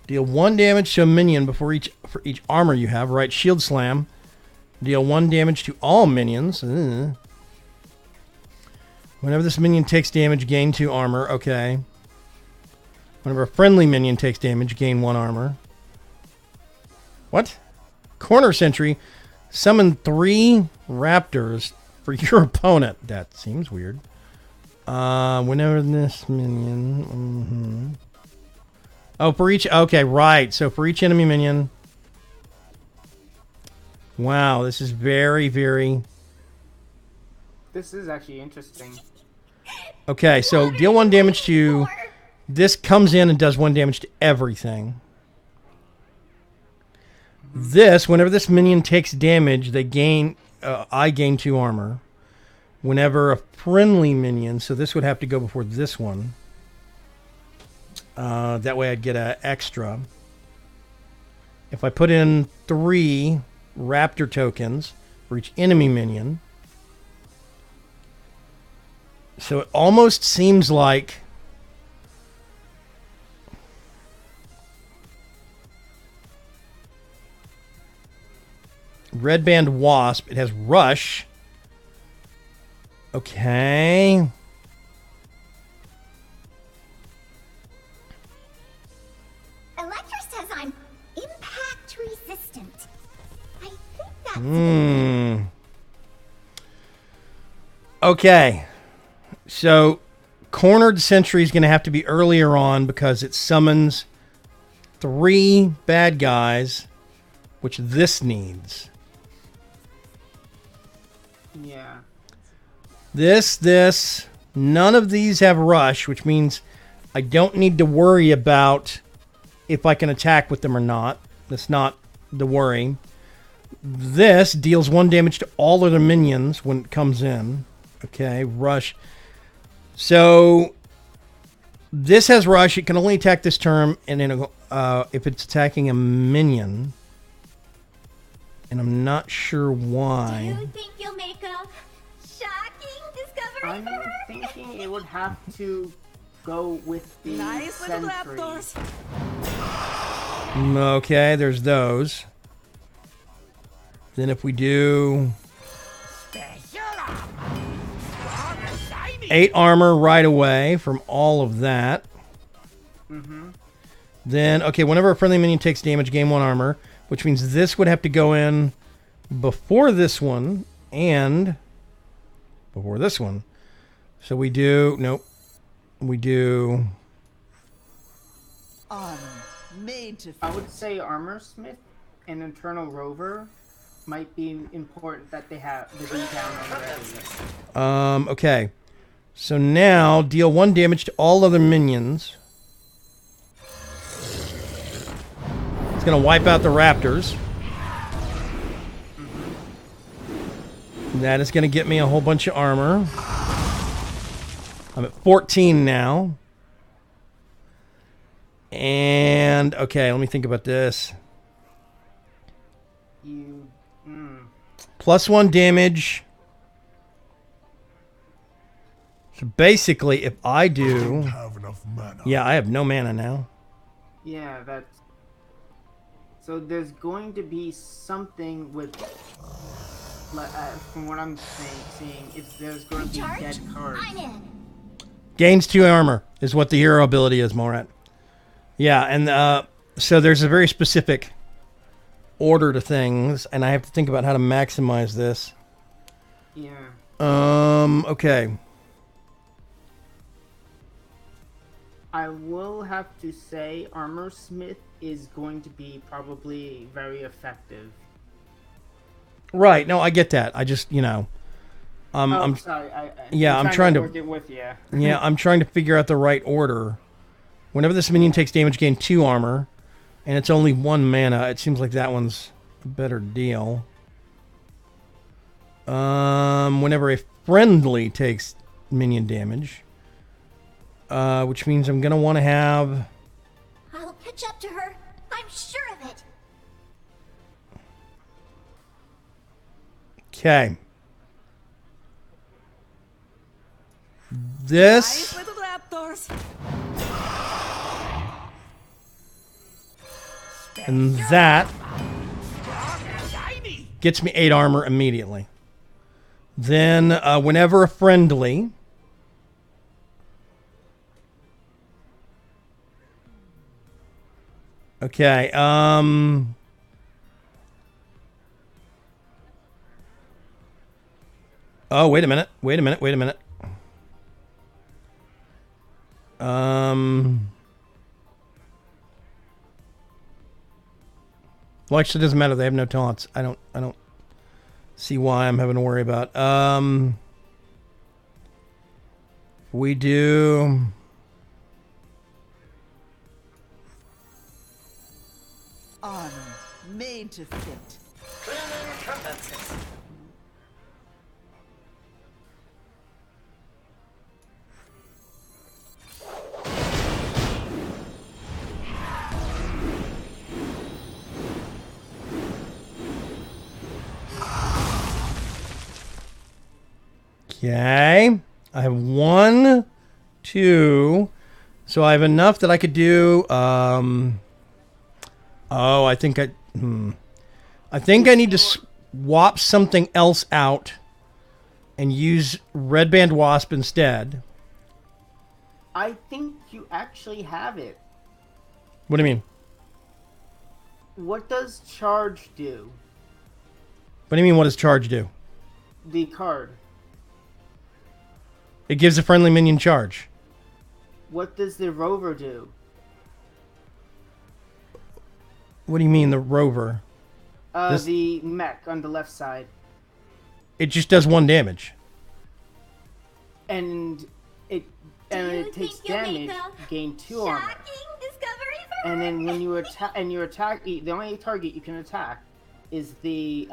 Deal 1 damage to a minion for each armor you have. Right, shield slam. Deal 1 damage to all minions. Whenever this minion takes damage, gain 2 armor. Okay. Whenever a friendly minion takes damage, gain 1 armor. What? Corner sentry. Summon 3 raptors for your opponent. That seems weird. Whenever this minion... Oh, for each... Okay, right. So for each enemy minion... Wow, this is very, very... This is actually interesting. Okay, so deal 1 damage to This comes in and does 1 damage to everything. This, whenever this minion takes damage, they gain. I gain 2 armor. Whenever a friendly minion, so this would have to go before this one. That way I'd get an extra. If I put in 3 raptor tokens for each enemy minion. So it almost seems like Red Band Wasp. It has Rush. Okay. Electra says I'm impact resistant. I think that's Okay. So, Cornered Sentry is going to have to be earlier on because it summons 3 bad guys, which this needs. Yeah. This. None of these have Rush, which means I don't need to worry about if I can attack with them or not. That's not the worry. This deals 1 damage to all other minions when it comes in. Okay, Rush. So, this has Rush. It can only attack this turn, and then if it's attacking a minion. And I'm not sure why. Do you think you'll make a shocking discovery I'm for her? thinking it would have to go with the sentry. Okay, there's those. Then if we do 8 armor right away from all of that. Then, okay, whenever a friendly minion takes damage, gain 1 armor, which means this would have to go in before this one and before this one. So we do, nope. We do. I would say Armor Smith and Internal Rover might be important that they have the be down already. Okay. So now deal 1 damage to all other minions. It's gonna wipe out the raptors. That is gonna get me a whole bunch of armor. I'm at 14 now. And okay, let me think about this. Plus 1 damage. So basically, if I do, yeah, I have no mana now. Yeah, that's. So there's going to be something with, from what I'm seeing, if there's going to be dead cards. Gains 2 armor is what the hero ability is, Morat. Yeah, and so there's a very specific order to things, and I have to think about how to maximize this. Yeah. Okay. I will have to say Armor Smith is going to be probably very effective. Right. No, I get that. I just, you know, I'm sorry. I'm trying to work it with you. yeah, I'm trying to figure out the right order. Whenever this minion takes damage, gain 2 armor, and it's only 1 mana. It seems like that one's a better deal. Whenever a friendly takes minion damage, which means I'm gonna want to have. I'll catch up to her. I'm sure of it. Okay. This. And that gets me 8 armor immediately. Then, whenever a friendly. Okay, oh, wait a minute. Well, actually, it doesn't matter. They have no taunts. I don't see why I'm having to worry about. We do. armor, made to fit. Okay. I have 1, 2. So I have enough that I could do. Oh, I think I need to swap something else out and use Red Band Wasp instead. I think you actually have it. What do you mean? What does charge do? What do you mean, what does charge do? The card. It gives a friendly minion charge. What does the rover do? What do you mean, the rover? The mech on the left side. It just does 1 damage. And it takes damage, gain 2 armor. And then when you attack, the only target you can attack is the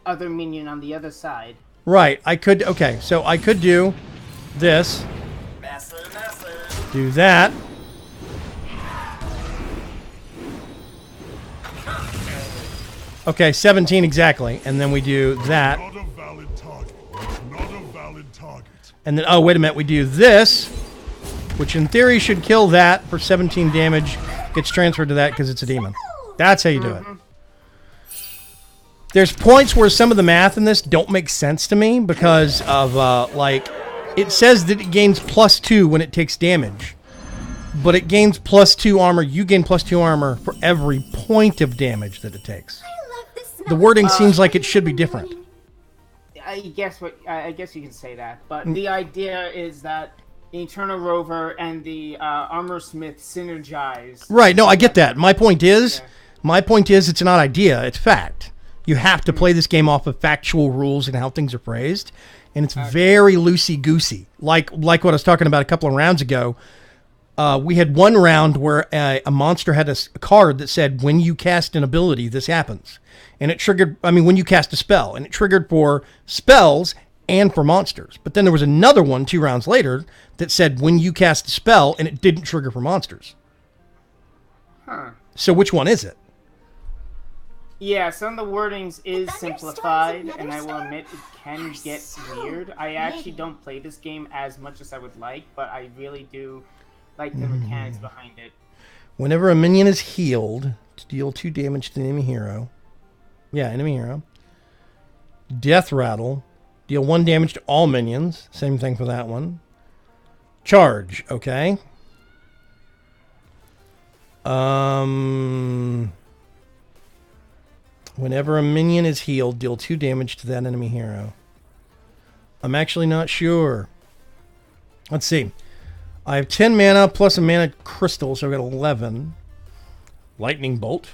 other minion on the other side. Right. Okay, so I could do this. Do that. Okay, 17 exactly. And then we do that. Not a valid target. That's not a valid target. And then, oh, wait a minute. We do this, which in theory should kill that for 17 damage. Gets transferred to that because it's a demon. That's how you do it. There's points where some of the math in this don't make sense to me because of, like, it says that it gains +2 when it takes damage. But it gains +2 armor. You gain +2 armor for every point of damage that it takes. The wording seems like it should be different. I guess you can say that, but the idea is that the Eternal Rover and the Armor Smith synergize. Right? No, I get that. My point is, it's not idea; it's fact. You have to play this game off of factual rules and how things are phrased, and it's very loosey goosey. Like what I was talking about a couple of rounds ago. We had one round where a monster had a card that said, when you cast an ability, this happens. And it triggered, when you cast a spell. And it triggered for spells and for monsters. But then there was another one 2 rounds later that said, when you cast a spell, and it didn't trigger for monsters. Huh. So which one is it? Yeah, some of the wordings is simplified, and I will admit it can get weird. I actually don't play this game as much as I would like, but I really do like the mechanics behind it. Whenever a minion is healed, to deal 2 damage to the enemy hero. Yeah, enemy hero. Death Rattle. Deal 1 damage to all minions. Same thing for that one. Charge, okay. Whenever a minion is healed, deal 2 damage to that enemy hero. I'm actually not sure. Let's see. I have 10 mana plus a mana crystal, so I've got 11. Lightning Bolt.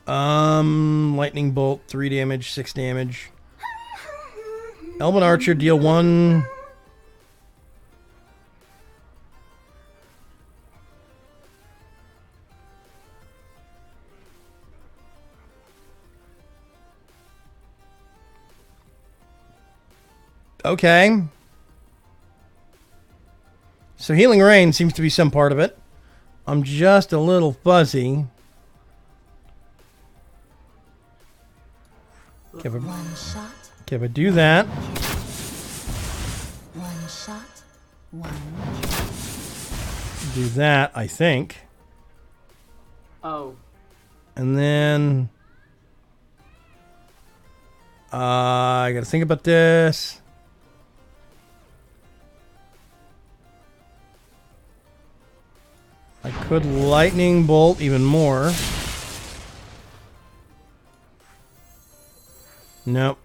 Lightning Bolt, 3 damage, 6 damage. Elven Archer, deal 1. Okay. So Healing Rain seems to be some part of it. I'm just a little fuzzy. Okay, but, One shot. okay, but do that. One shot. One. Do that, I think. Oh. And then... I gotta think about this. I could Lightning Bolt even more. Nope.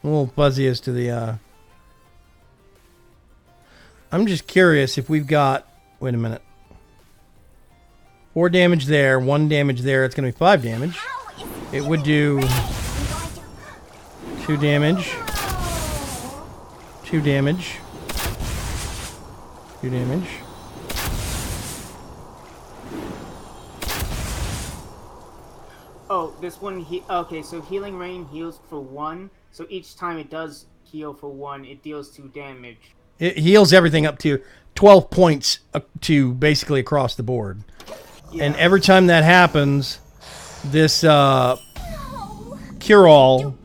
A little fuzzy as to the, I'm just curious if we've got... Wait a minute. 4 damage there, 1 damage there. It's going to be 5 damage. It would do... 2 damage. 2 damage. 2 damage. Oh, this one. Okay, so Healing Rain heals for 1. So each time it does heal for 1, it deals 2 damage. It heals everything up to 12 points to basically across the board. Yeah. And every time that happens, this Cure-All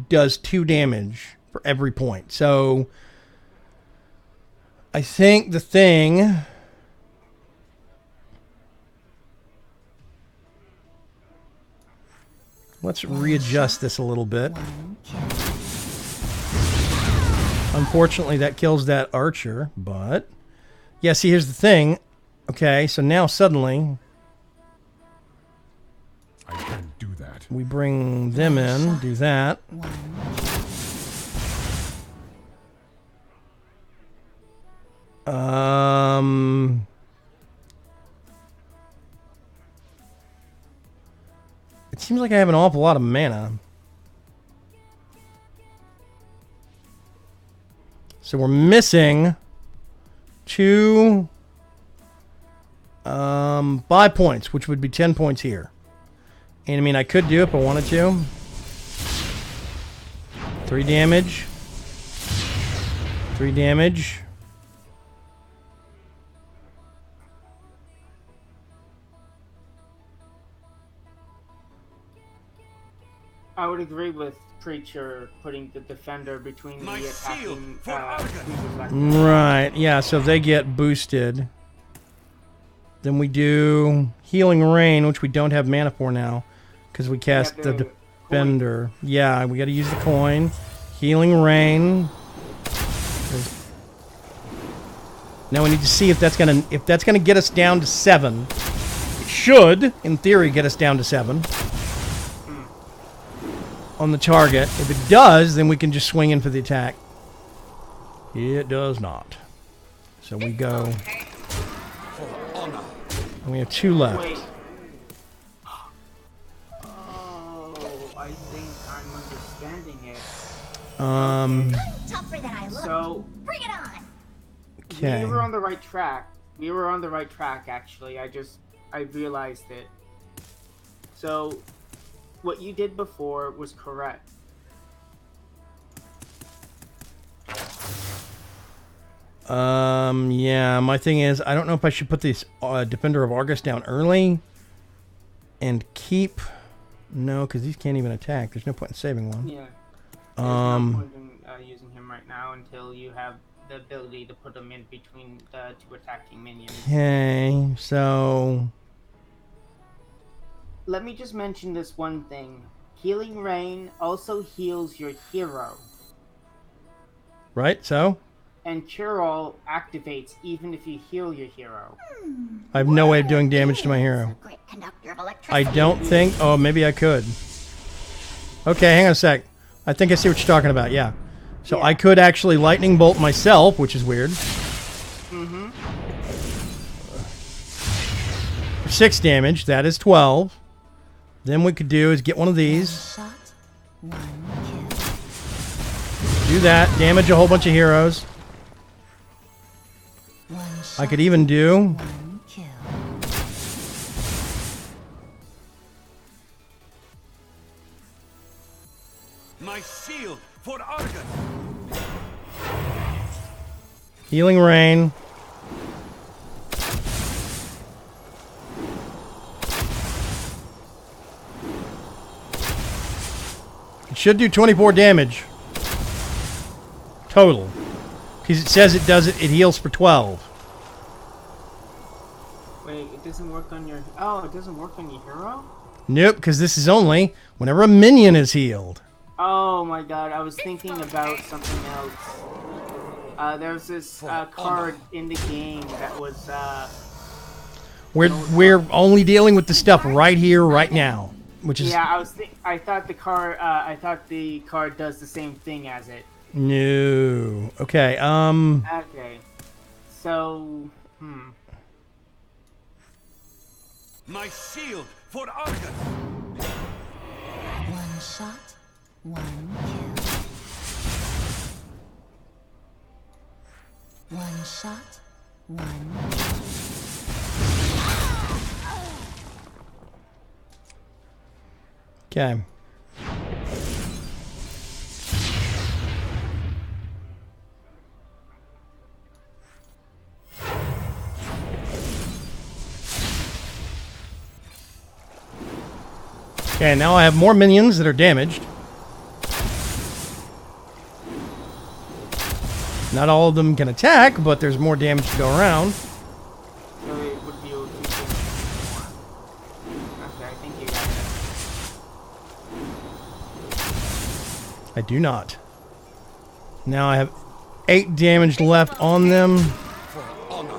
does 2 damage for every point. So I think the thing... Let's readjust this a little bit. Unfortunately, that kills that archer, but... Yeah, see, here's the thing. Okay, so now suddenly... I can't do that. We bring them in, do that. It seems like I have an awful lot of mana. So we're missing 2 buy points, which would be 10 points here. And I mean, I could do it if I wanted to. 3 damage. 3 damage. I would agree with Preacher putting the defender between the attacking right, yeah, so they get boosted. Then we do Healing Rain, which we don't have mana for now, because we cast the defender. Coin. Yeah, we got to use the coin. Healing Rain. Now we need to see if that's gonna get us down to 7. It should, in theory, get us down to 7. On the target. If it does, then we can just swing in for the attack. It does not. So we go. And we have 2 left. Wait. Oh, I think I'm understanding it. Tougher than I look. So bring it on. Okay. We were on the right track. We were on the right track, actually. I realized it. So what you did before was correct. Yeah, my thing is, I don't know if I should put this Defender of Argus down early and keep... No, because these can't even attack. There's no point in saving one. Yeah. There's no point in using him right now until you have the ability to put him in between the 2 attacking minions. Okay, so... Let me just mention this one thing. Healing Rain also heals your hero. Right, so? And Cure-All activates even if you heal your hero. I have no way of doing damage to my hero. I don't think... Oh, maybe I could. Okay, hang on a sec. I think I see what you're talking about, yeah. So yeah. I could actually Lightning Bolt myself, which is weird. Mm-hmm. 6 damage, that is 12. Then we could do is get one of these. Do that, damage a whole bunch of heroes. I could even do... My shield for Argus. Healing Rain. It should do 24 damage. Total. Because it says it does it heals for 12. Wait, it doesn't work on your... Oh, it doesn't work on your hero? Nope, because this is only whenever a minion is healed. Oh my god, I was thinking about something else. There's this card in the game that was... We're only dealing with the stuff right here, right now. Which is... Yeah, I thought the card does the same thing as it. No. Okay, Okay. So, My shield for Argus. One shot, One kill. One shot. One kill. Okay. Okay, now I have more minions that are damaged. Not all of them can attack, but there's more damage to go around. So it would be okay to more. Okay, I think you got it. I do not. Now I have 8 damage left on them.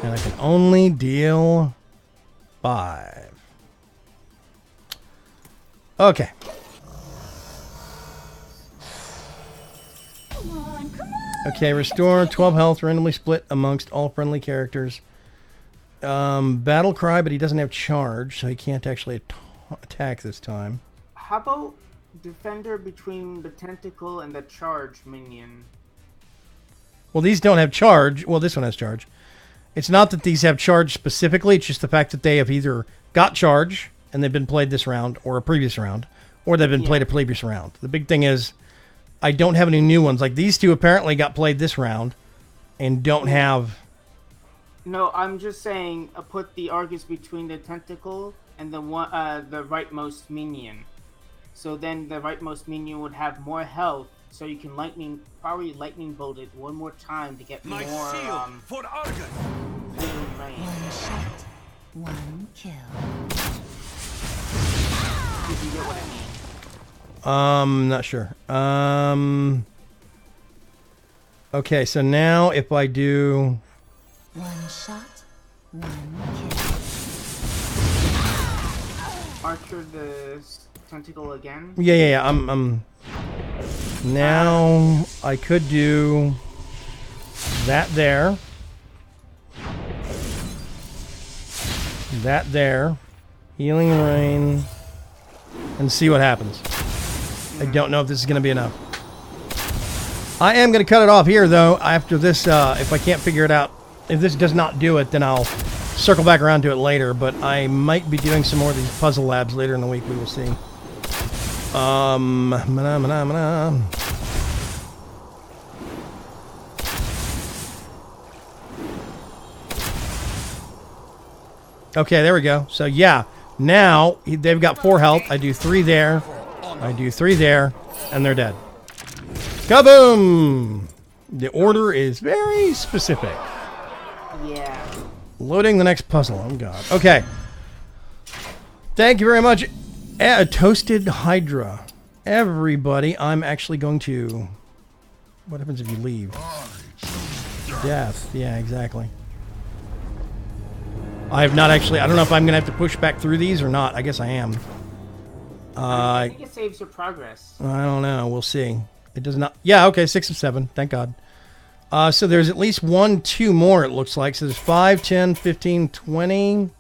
And I can only deal 5. Okay. Okay, restore 12 health, randomly split amongst all friendly characters. Battle cry, but he doesn't have charge, so he can't actually attack this time. How about defender between the tentacle and the charge minion? Well, these don't have charge. Well, this one has charge. It's not that these have charge specifically, it's just the fact that they have either got charge and they've been played this round or a previous round, or they've been played a previous round. The big thing is I don't have any new ones. Like these two apparently got played this round and don't have... No, I'm just saying put the Argus between the tentacle and the rightmost minion. So then the rightmost minion would have more health, so you can probably lightning bolt it one more time to get more for Argus. range. One shot. One kill. If you get what I mean. Not sure. Okay, so now if I do... One shot. One kill. Archer the tentacle again? Yeah. I'm now I could do that there. That there. Healing rain. And see what happens. I don't know if this is going to be enough. I am going to cut it off here, though, after this. If I can't figure it out, if this does not do it, then I'll circle back around to it later. But I might be doing some more of these puzzle labs later in the week. We will see. Okay, there we go. So, yeah. Now, they've got 4 health. I do 3 there. I do 3 there. And they're dead. Kaboom! The order is very specific. Yeah. Loading the next puzzle. Oh, God. Okay. Thank you very much. Toasted Hydra. Everybody, I'm actually going to... What happens if you leave? Death. Yeah, exactly. I have not actually... I don't know if I'm going to have to push back through these or not. I guess I am. I think it saves your progress. I don't know. We'll see. It does not... Yeah, okay. 6 of 7. Thank God. So there's at least 2 more, it looks like. So there's 5, 10, 15, 20...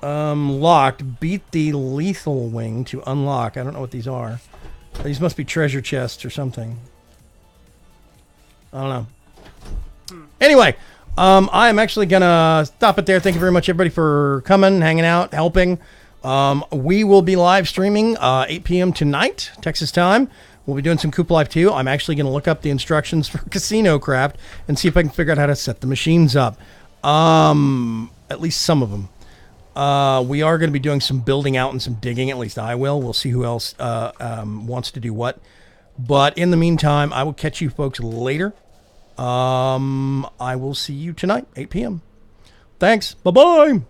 locked. Beat the lethal wing to unlock. I don't know what these are. These must be treasure chests or something. I don't know. Anyway, I am actually gonna stop it there. Thank you very much, everybody, for coming, hanging out, helping. We will be live streaming 8 p.m. tonight, Texas time. We'll be doing some Coop Life too. I'm actually going to look up the instructions for Casino Craft and see if I can figure out how to set the machines up. At least some of them. We are going to be doing some building out and some digging. At least I will. We'll see who else wants to do what. But in the meantime, I will catch you folks later. I will see you tonight, 8 p.m. Thanks. Bye-bye.